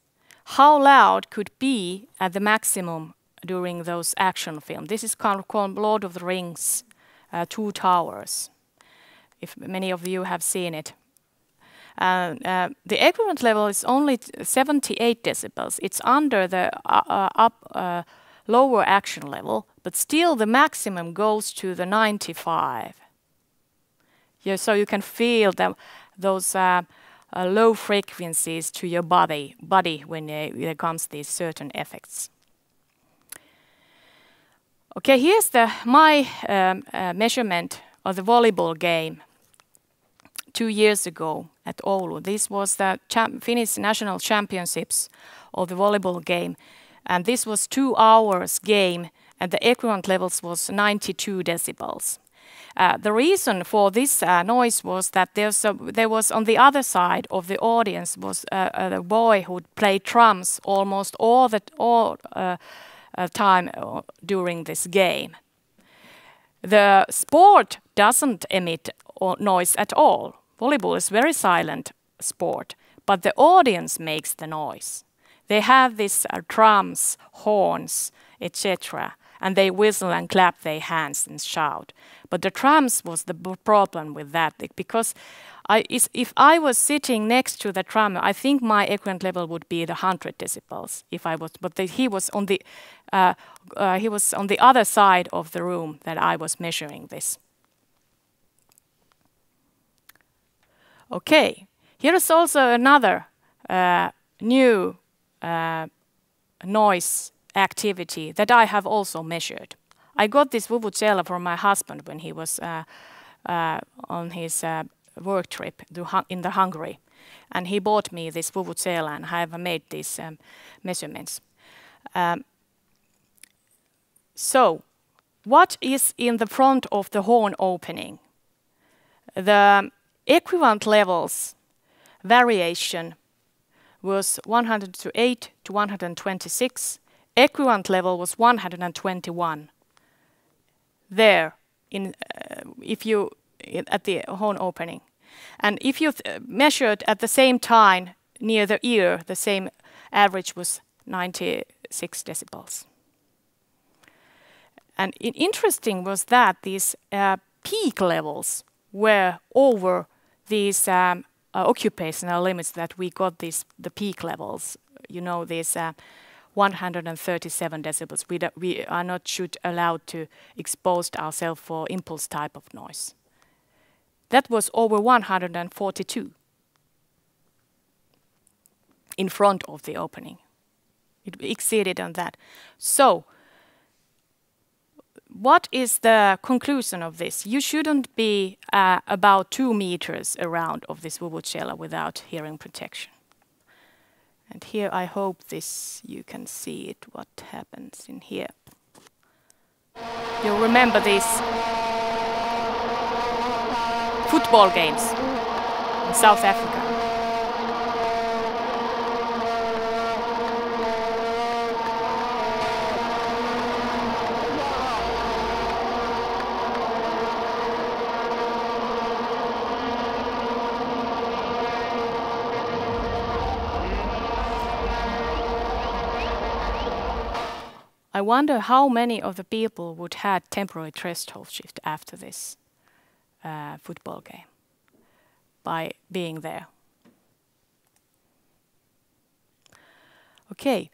How loud could be at the maximum during those action films. This is called Lord of the Rings, Two Towers, if many of you have seen it. The equivalent level is only 78 decibels. It's under the lower action level, but still the maximum goes to the 95. Yeah, so you can feel those low frequencies to your body when there comes these certain effects. Okay, here's my measurement of the volleyball game 2 years ago at Oulu. This was the Finnish national championships of the volleyball game, and this was 2 hours game, and the equivalent levels was 92 decibels. The reason for this noise was that there was on the other side of the audience was a boy who played drums almost all time during this game. The sport doesn't emit noise at all. Volleyball is very silent sport, but the audience makes the noise. They have these drums, horns, etc., and they whistle and clap their hands and shout. But the drums was the problem with that, because if I was sitting next to the drummer, I think my equivalent level would be the 100 decibels. If I was, but he was on the other side of the room that I was measuring this. Okay, here is also another new noise activity that I have also measured. I got this vuvuzela from my husband when he was on his work trip in Hungary, and he bought me this vuvuzela, and I have made these measurements. So, what is in the front of the horn opening? The equivalent levels variation was 108 to 126. Equivalent level was 121. There, at the horn opening, and if you measured at the same time near the ear, the same average was 96 decibels. And interesting was that these peak levels were over these occupational limits that we got the peak levels. You know, these 137 decibels. We are not allowed to expose ourselves for impulse type of noise. That was over 142 in front of the opening. It exceeded on that. So, what is the conclusion of this? You shouldn't be about 2 meters around of this vuvuzela without hearing protection. And here I hope you can see it, what happens in here. You'll remember these football games in South Africa. I wonder how many of the people would have temporary threshold shift after this football game by being there. Okay,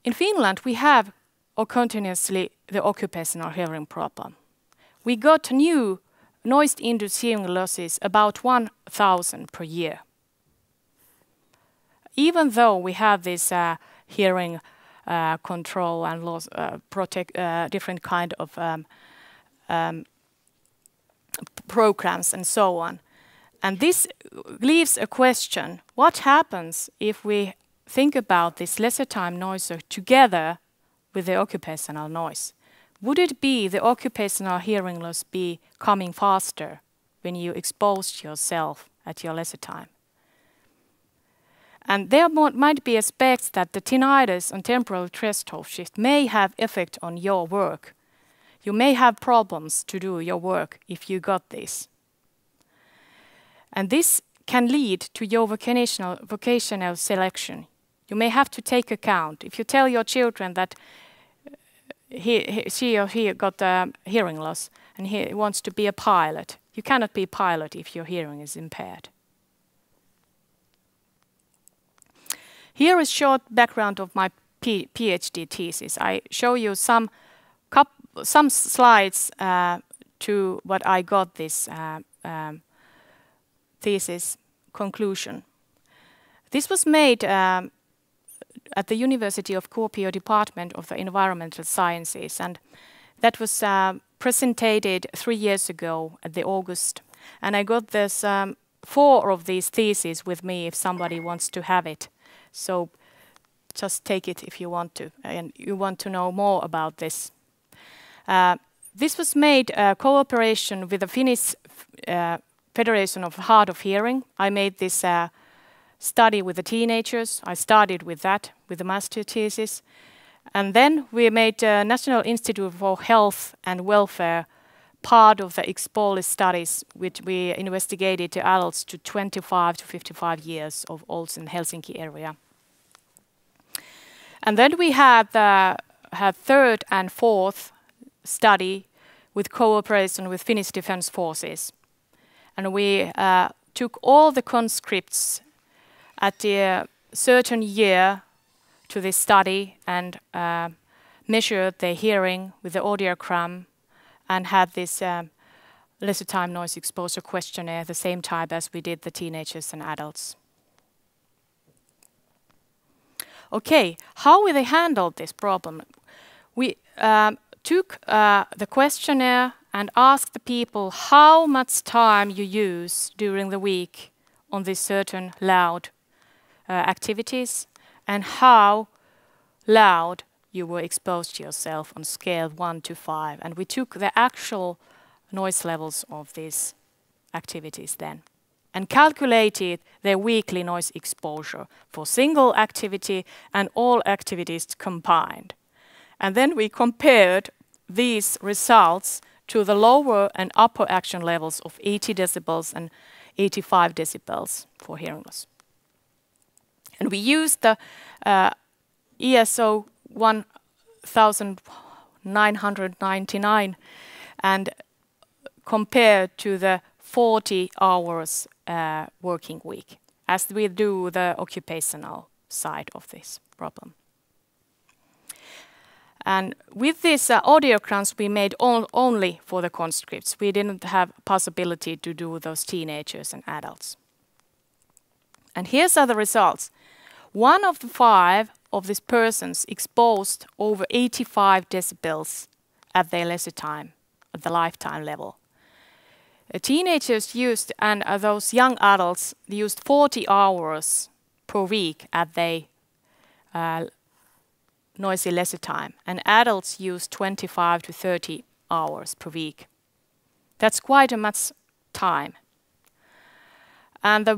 in Finland we have continuously the occupational hearing problem. We got new noise-induced hearing losses about 1,000 per year. Even though we have this hearing control and loss, different kind of programs and so on. And this leaves a question: what happens if we think about this lesser time noise together with the occupational noise? Would it be the occupational hearing loss be coming faster when you expose yourself at your lesser time? And there might be aspects that the tinnitus and temporal threshold shift may have effect on your work. You may have problems to do your work if you got this. And this can lead to your vocational selection. You may have to take account. If you tell your children that she or he got a hearing loss and he wants to be a pilot, you cannot be a pilot if your hearing is impaired. Here is short background of my PhD thesis. I show you some slides to what I got this thesis conclusion. This was made at the University of Kuopio Department of the Environmental Sciences, and that was presented 3 years ago at the August. And I got this 4 of these theses with me if somebody wants to have it. So just take it if you want to, and you want to know more about this. This was made cooperation with the Finnish Federation of Hard of Hearing. I made this study with the teenagers. I started with that, with the master thesis. And then we made National Institute for Health and Welfare part of the exposure studies, which we investigated to adults to 25 to 55 years of olds in Helsinki area. And then we had third and fourth study with cooperation with Finnish Defence Forces. And we took all the conscripts at a certain year to this study and measured their hearing with the audiogram and had this leisure time noise exposure questionnaire the same type as we did the teenagers and adults. Okay, how will they handle this problem? We took the questionnaire and asked the people how much time you use during the week on these certain loud activities and how loud you were exposed to yourself on scale 1 to 5. And we took the actual noise levels of these activities then and calculated their weekly noise exposure for single activity and all activities combined. And then we compared these results to the lower and upper action levels of 80 decibels and 85 decibels for hearing loss. And we used the ESO 1999 and compared to the 40 hours working week, as we do the occupational side of this problem. And with these audiograms we made only for the conscripts. We didn't have possibility to do those teenagers and adults. And here's are the results. 1 of the 5 of these persons exposed over 85 decibels at their leisure time, at the lifetime level. Teenagers used, and those young adults used 40 hours per week at their noisy leisure time, and adults use 25 to 30 hours per week. That's quite a much time. And the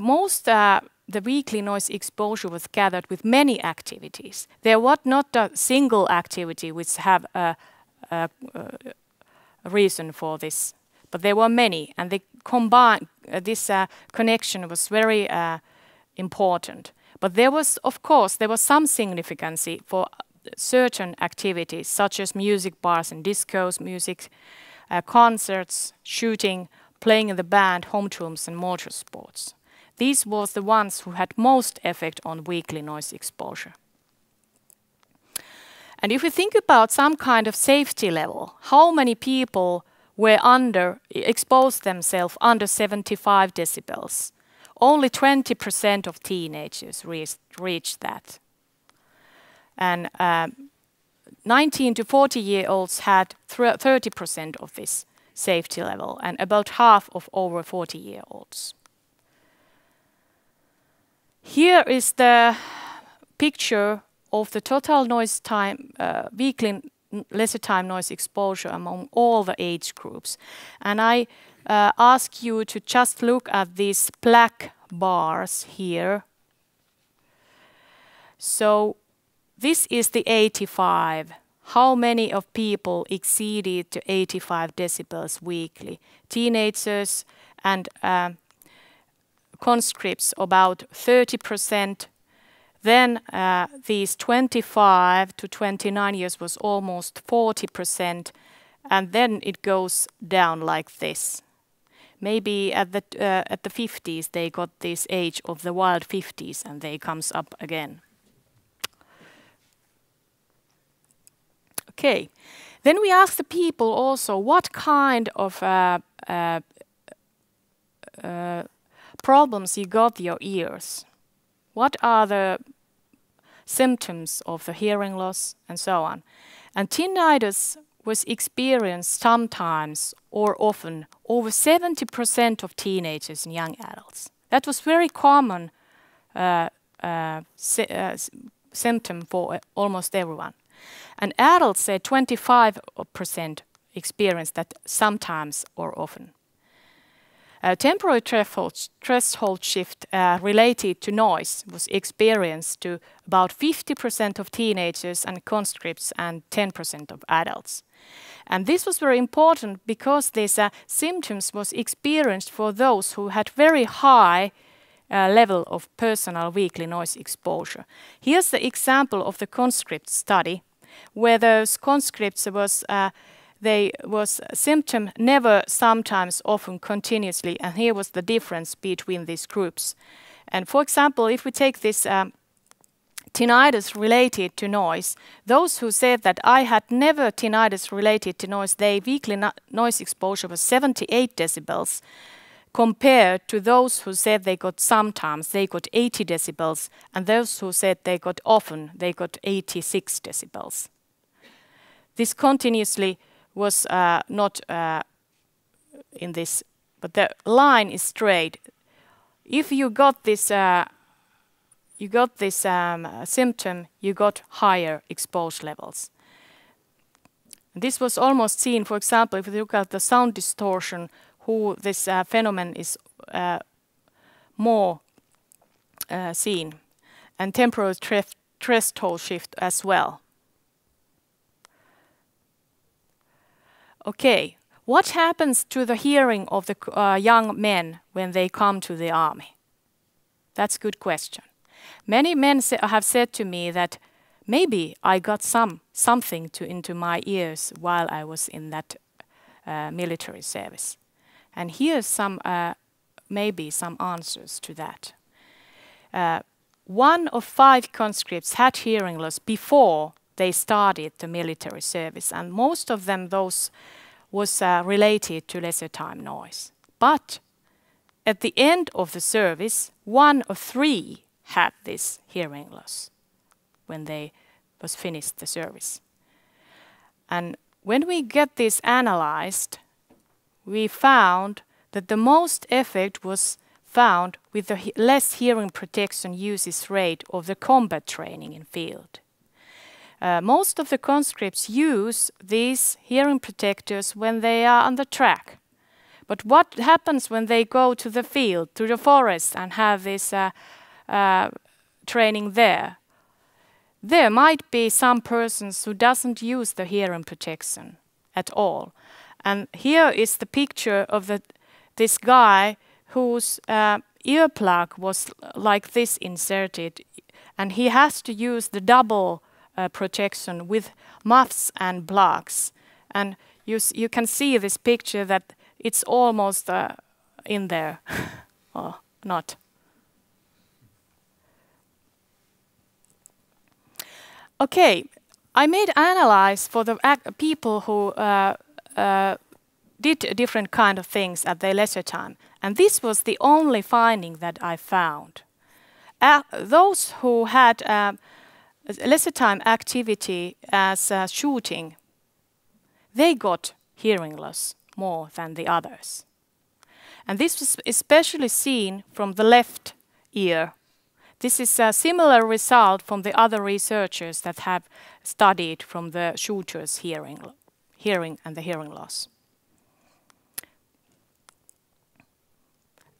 weekly noise exposure was gathered with many activities. There was not a single activity which have a reason for this, but there were many, and they combined. This connection was very important. But there was, of course, some significance for certain activities, such as music bars and discos, music, concerts, shooting, playing in the band, home rooms, and motorsports. These were the ones who had most effect on weekly noise exposure. And if we think about some kind of safety level, how many people were exposed themselves under 75 decibels? Only 20% of teenagers reached that. And 19 to 40-year-olds had 30% of this safety level, and about half of over 40-year-olds. Here is the picture of the total noise time, weekly leisure time noise exposure among all the age groups. And I ask you to just look at these black bars here. So this is the 85 how many of people exceeded to 85 decibels weekly? Teenagers and conscripts about 30%. Then these 25 to 29 years was almost 40%, and then it goes down like this. Maybe at the 50s they got this age of the wild 50s, and they comes up again. Okay, then we ask the people also what kind of problems you got your ears. What are the symptoms of the hearing loss and so on. And tinnitus was experienced sometimes or often over 70% of teenagers and young adults. That was very common symptom for almost everyone. And adults say 25% experienced that sometimes or often. Temporary threshold shift related to noise was experienced to about 50% of teenagers and conscripts and 10% of adults. And this was very important because these symptoms was experienced for those who had very high level of personal weekly noise exposure. Here's the example of the conscript study, where those conscripts was symptom never, sometimes, often, continuously, and here was the difference between these groups. And for example, if we take this tinnitus related to noise, those who said that I had never tinnitus related to noise, their weekly noise exposure was 78 decibels, compared to those who said they got sometimes, they got 80 decibels, and those who said they got often, they got 86 decibels. This continuously was not in this, but the line is straight. If you got this, symptom, you got higher exposure levels. This was almost seen, for example, if you look at the sound distortion, who this phenomenon is more seen, and temporal threshold shift as well. Okay, what happens to the hearing of the young men when they come to the army? That's a good question. Many men have said to me that maybe I got something into my ears while I was in that military service. And here's some, maybe some answers to that. 1 of 5 conscripts had hearing loss before they started the military service, and most of them those was related to lesser time noise. But at the end of the service, 1 of 3 had this hearing loss when they was finished the service. And when we get this analyzed, we found that the most effect was found with the less hearing protection uses rate of the combat training in field. Most of the conscripts use these hearing protectors when they are on the track. But what happens when they go to the field, to the forest, and have this training there? There might be some persons who doesn't use the hearing protection at all. And here is the picture of this guy whose earplug was like this inserted, and he has to use the double protection with muffs and plugs. And you can see this picture that it's almost in there, or not. Okay, I made analyze for the people who did different kind of things at their leisure time, and this was the only finding that I found. Those who had leisure time activity as shooting, they got hearing loss more than the others. And this was especially seen from the left ear. This is a similar result from the other researchers that have studied from the shooters' hearing and the hearing loss.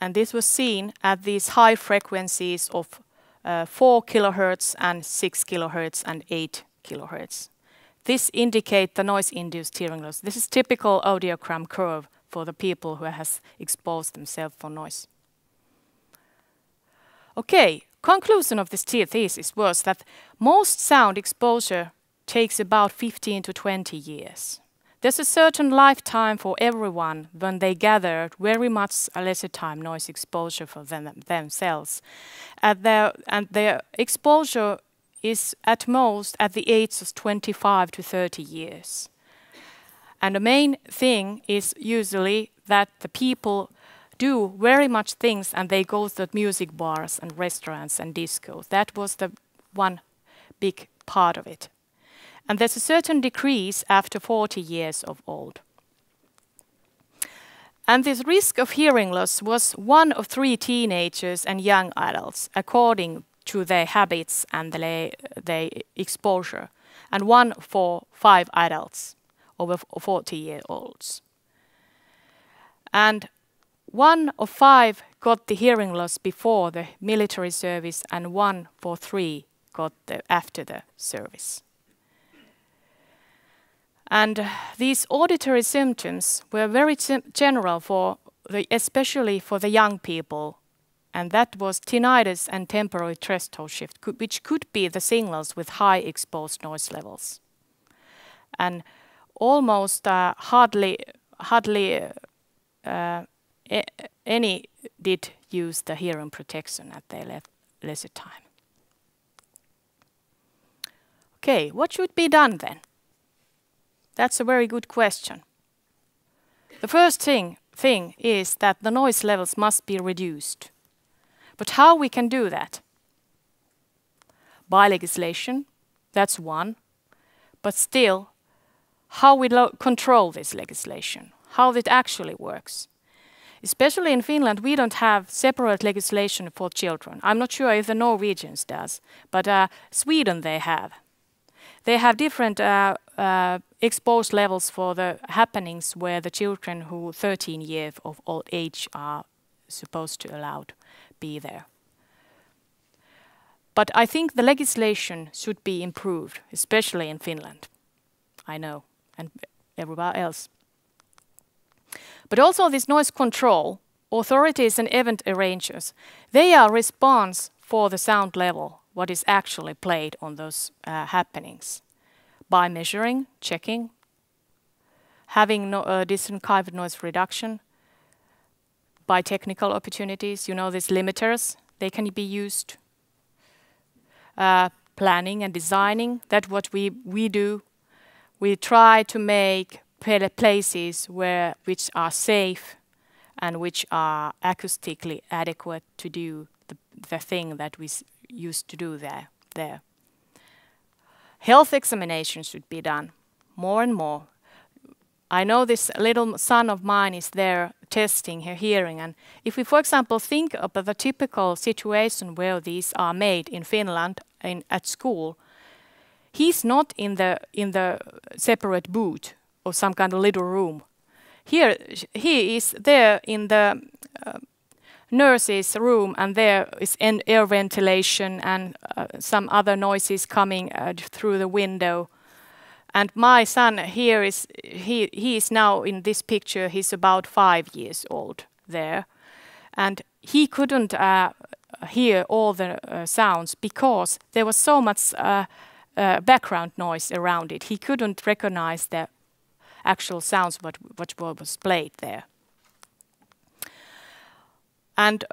And this was seen at these high frequencies of 4 kilohertz and 6 kilohertz and 8 kilohertz. this indicates the noise-induced hearing loss. This is typical audiogram curve for the people who has exposed themselves for noise. Okay, conclusion of this thesis was that most sound exposure takes about 15 to 20 years. There's a certain lifetime for everyone when they gathered very much a lesser time noise exposure for themselves. And their exposure is at most at the age of 25 to 30 years. And the main thing is usually that the people do very much things and they go to music bars and restaurants and discos. That was the one big part of it. And there's a certain decrease after 40 years of old. And this risk of hearing loss was 1 of 3 teenagers and young adults, according to their habits and their exposure, and 1 for 5 adults over 40-year-olds. And 1 of 5 got the hearing loss before the military service, and 1 for 3 got after the service. And these auditory symptoms were very general especially for the young people, and that was tinnitus and temporary threshold shift, which could be the signals with high exposed noise levels. And almost hardly any did use the hearing protection at their leisure time. Okay, what should be done then? That's a very good question. The first thing is that the noise levels must be reduced. But how we can do that? By legislation, that's one. But still, how we control this legislation, how it actually works. Especially in Finland, we don't have separate legislation for children. I'm not sure if the Norwegians does, but Sweden they have. They have different exposed levels for the happenings where the children who 13 years of old age are supposed to allowed be there. But I think the legislation should be improved, especially in Finland. I know, and everywhere else. But also this noise control, authorities and event arrangers, they are responsible for the sound level, what is actually played on those happenings, by measuring, checking, having different kind of noise reduction, by technical opportunities, you know, these limiters, they can be used, planning and designing, that's what we do. We try to make places which are safe and which are acoustically adequate to do the thing that we used to do there. Health examinations should be done more and more. I know this little son of mine is there testing her hearing, and if we, for example, think about the typical situation where these are made in Finland at school, he's not in the separate booth or some kind of little room. Here he is there in the nurse's room, and there is air ventilation and some other noises coming through the window. And my son here he is now in this picture, he's about 5 years old there. And he couldn't hear all the sounds because there was so much background noise around it. He couldn't recognize the actual sounds what was played there. And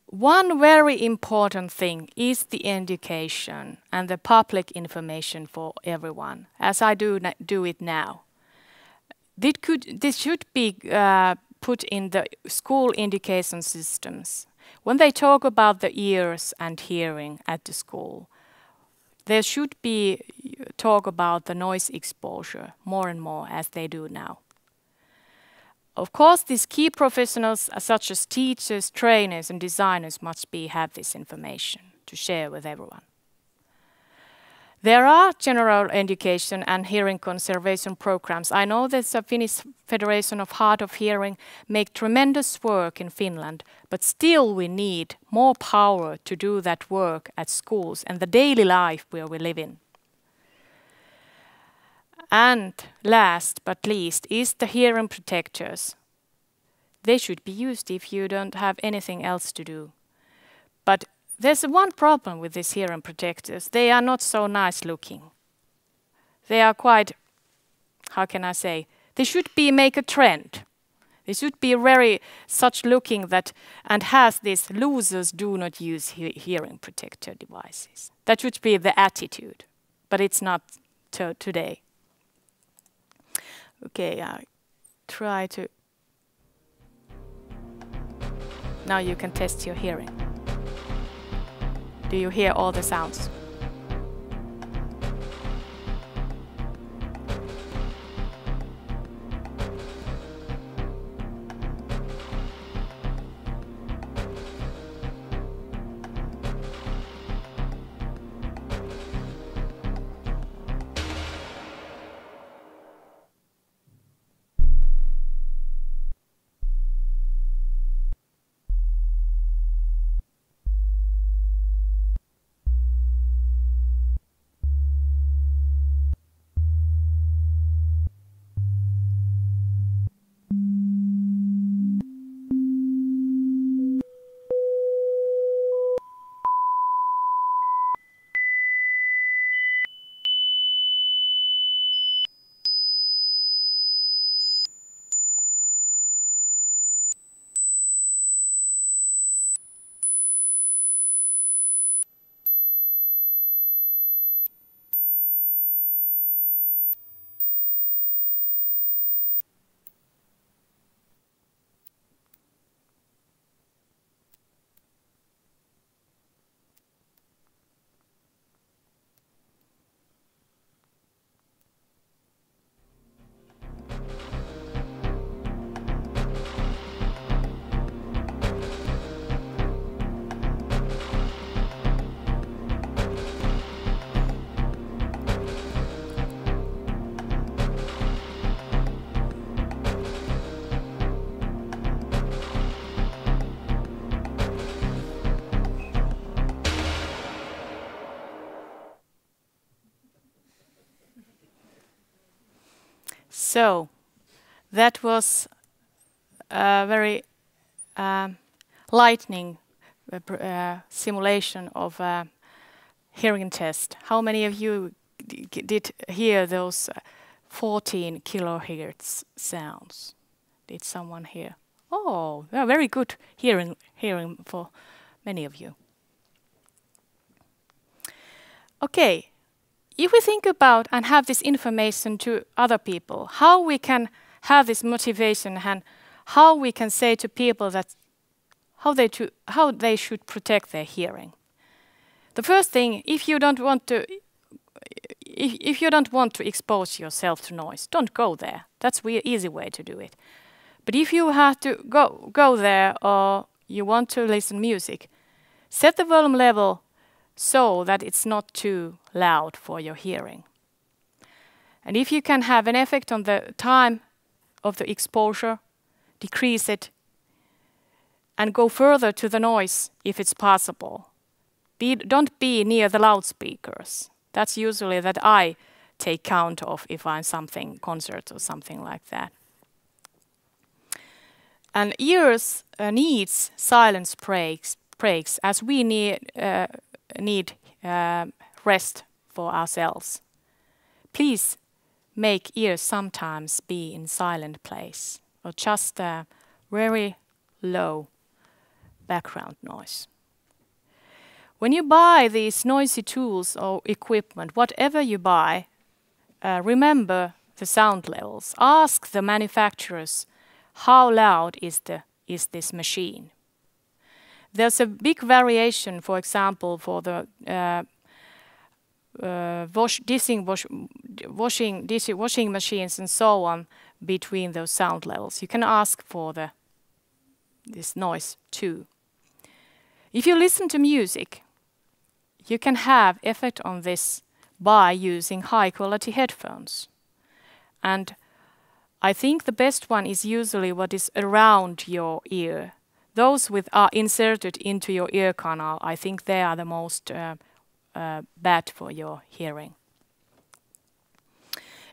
one very important thing is the education and the public information for everyone, as I do it now. This should be put in the school education systems. When they talk about the ears and hearing at the school, there should be talk about the noise exposure more and more as they do now. Of course, these key professionals, such as teachers, trainers, and designers, must have this information to share with everyone. There are general education and hearing conservation programs. I know that the Finnish Federation of Hard of Hearing make tremendous work in Finland, but still we need more power to do that work at schools and the daily life where we live in. And last but least is the hearing protectors. They should be used if you don't have anything else to do. But there's one problem with these hearing protectors. They are not so nice looking. They are quite, how can I say, they should make a trend. They should be very such looking that and has this losers do not use hearing protector devices. That should be the attitude, but it's not today. Okay, I try to. Now you can test your hearing. Do you hear all the sounds? So, that was a very lightning simulation of a hearing test. How many of you did hear those 14 kilohertz sounds? Did someone hear? Oh, very good hearing for many of you. Okay. If we think about and have this information to other people, how we can have this motivation and how we can say to people that how they should protect their hearing. The first thing, if you don't want to expose yourself to noise, don't go there. That's an easy way to do it. But if you have to go there or you want to listen music, set the volume level so that it's not too loud for your hearing. And if you can have an effect on the time of the exposure, decrease it and go further to the noise if it's possible. Don't be near the loudspeakers. That's usually that I take count of if I'm something, concert or something like that. And ears needs silence breaks as we need rest for ourselves. Please make ears sometimes be in silent place or just a very low background noise. When you buy these noisy tools or equipment, whatever you buy, remember the sound levels. Ask the manufacturers how loud is this machine. There's a big variation, for example, for the washing machines and so on between those sound levels. You can ask for this noise too. If you listen to music, you can have effect on this by using high quality headphones. And I think the best one is usually what is around your ear. Those are inserted into your ear canal, I think they are the most bad for your hearing.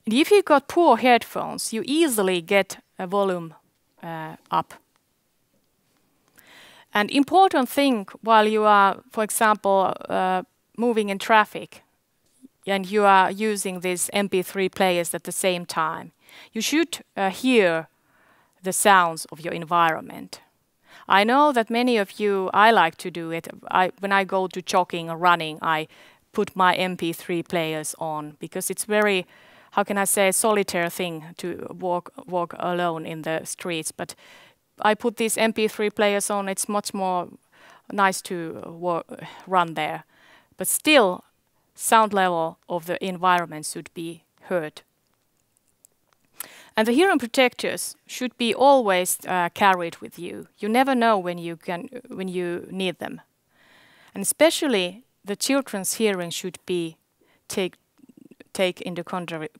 And if you got poor headphones, you easily get a volume up. And important thing while you are, for example, moving in traffic and you are using these MP3 players at the same time, you should hear the sounds of your environment. I know that many of you, I like to do it. When I go to jogging or running, I put my MP3 players on because it's very, how can I say, solitary thing to walk alone in the streets. But I put these MP3 players on. It's much more nice to run there. But still, sound level of the environment should be heard. And the hearing protectors should be always carried with you. You never know when you need them. And especially the children's hearing should be take into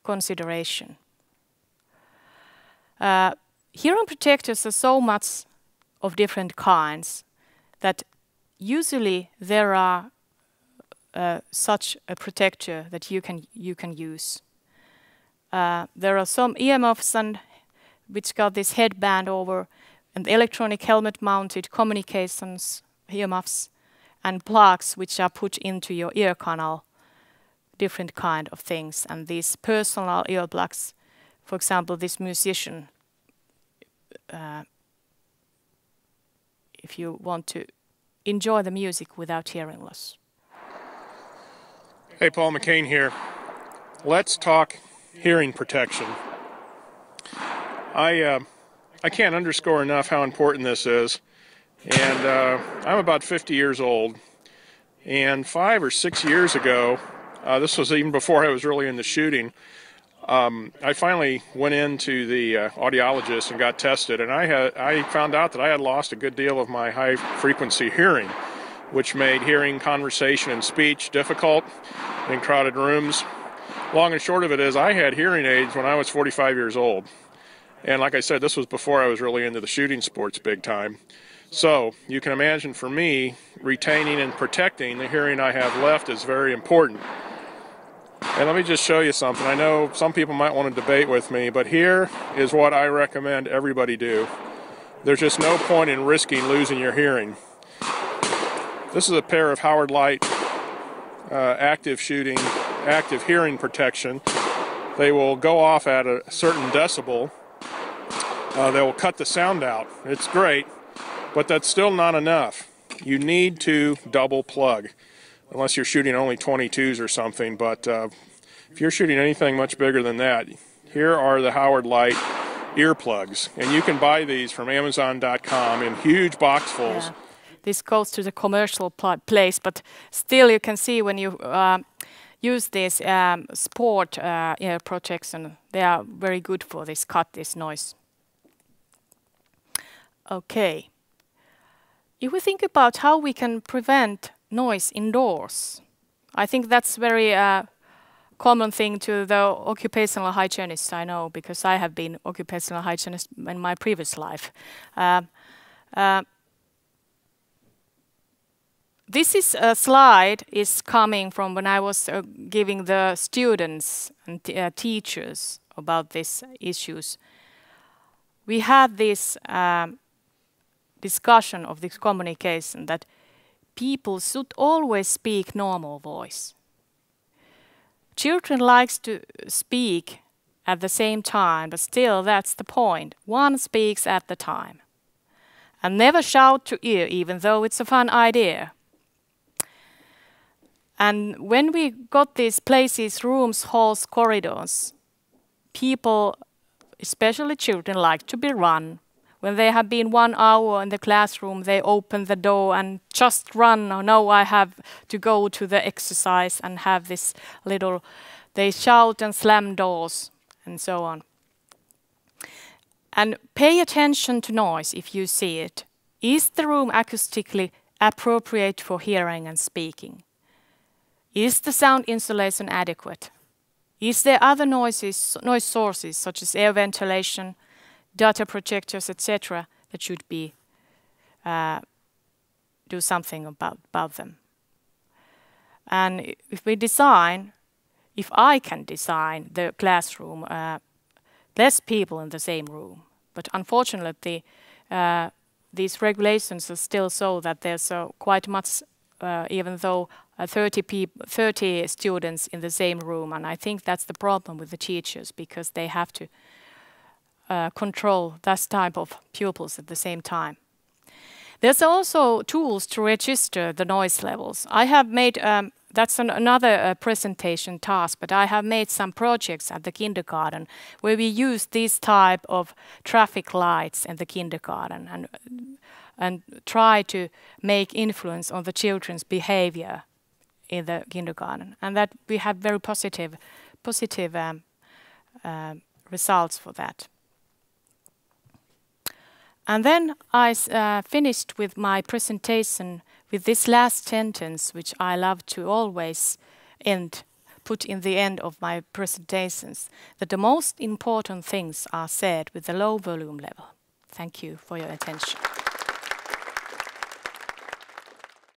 consideration. Hearing protectors are so much of different kinds that usually there are such a protector that you can use. There are some earmuffs which got this headband over, and electronic helmet-mounted communications earmuffs, and plugs which are put into your ear canal, different kind of things. And these personal earplugs, for example, this musician, if you want to enjoy the music without hearing loss. Hey, Paul McCain here. Let's talk hearing protection. I can't underscore enough how important this is. And I'm about 50 years old. And 5 or 6 years ago, this was even before I was really in the shooting, I finally went into the audiologist and got tested. And I found out that I had lost a good deal of my high-frequency hearing, which made hearing conversation and speech difficult in crowded rooms. Long and short of it is I had hearing aids when I was 45 years old. And like I said, this was before I was really into the shooting sports big time. So you can imagine for me, retaining and protecting the hearing I have left is very important. And let me just show you something. I know some people might want to debate with me, but here is what I recommend everybody do. There's just no point in risking losing your hearing. This is a pair of Howard Light active hearing protection. They will go off at a certain decibel. They will cut the sound out. It's great, but that's still not enough. You need to double plug, unless you're shooting only 22s or something. But if you're shooting anything much bigger than that, here are the Howard Light earplugs, and you can buy these from Amazon.com in huge boxfuls. Yeah. This goes to the commercial place, but still you can see when you use this sport ear protection, they are very good for this, cut this noise. Okay. If we think about how we can prevent noise indoors, I think that's very common thing to the occupational hygienists I know, because I have been occupational hygienist in my previous life. This is a slide is coming from when I was giving the students and teachers about these issues. We had this discussion of this communication that people should always speak normal voice. Children likes to speak at the same time, but still that's the point. One speaks at the time. And never shout to ear, even though it's a fun idea. And when we got these places, rooms, halls, corridors, people, especially children, like to be run. When they have been 1 hour in the classroom, they open the door and just run. Oh, no, I have to go to the exercise and have this little, they shout and slam doors and so on. And pay attention to noise if you see it. Is the room acoustically appropriate for hearing and speaking? Is the sound insulation adequate? Is there other noise sources such as air ventilation, data projectors, etc., that should be do something about them? And if we design, if I can design the classroom, less people in the same room. But unfortunately, these regulations are still so that there's quite much, even though 30 students in the same room, and I think that's the problem with the teachers, because they have to control that type of pupils at the same time. There's also tools to register the noise levels. I have made, that's another presentation task, but I have made some projects at the kindergarten where we use this type of traffic lights in the kindergarten and try to make influence on the children's behavior in the kindergarten, and that we have very positive results for that. And then I finished with my presentation with this last sentence, which I love to always put in the end of my presentations, that the most important things are said with a low volume level. Thank you for your attention.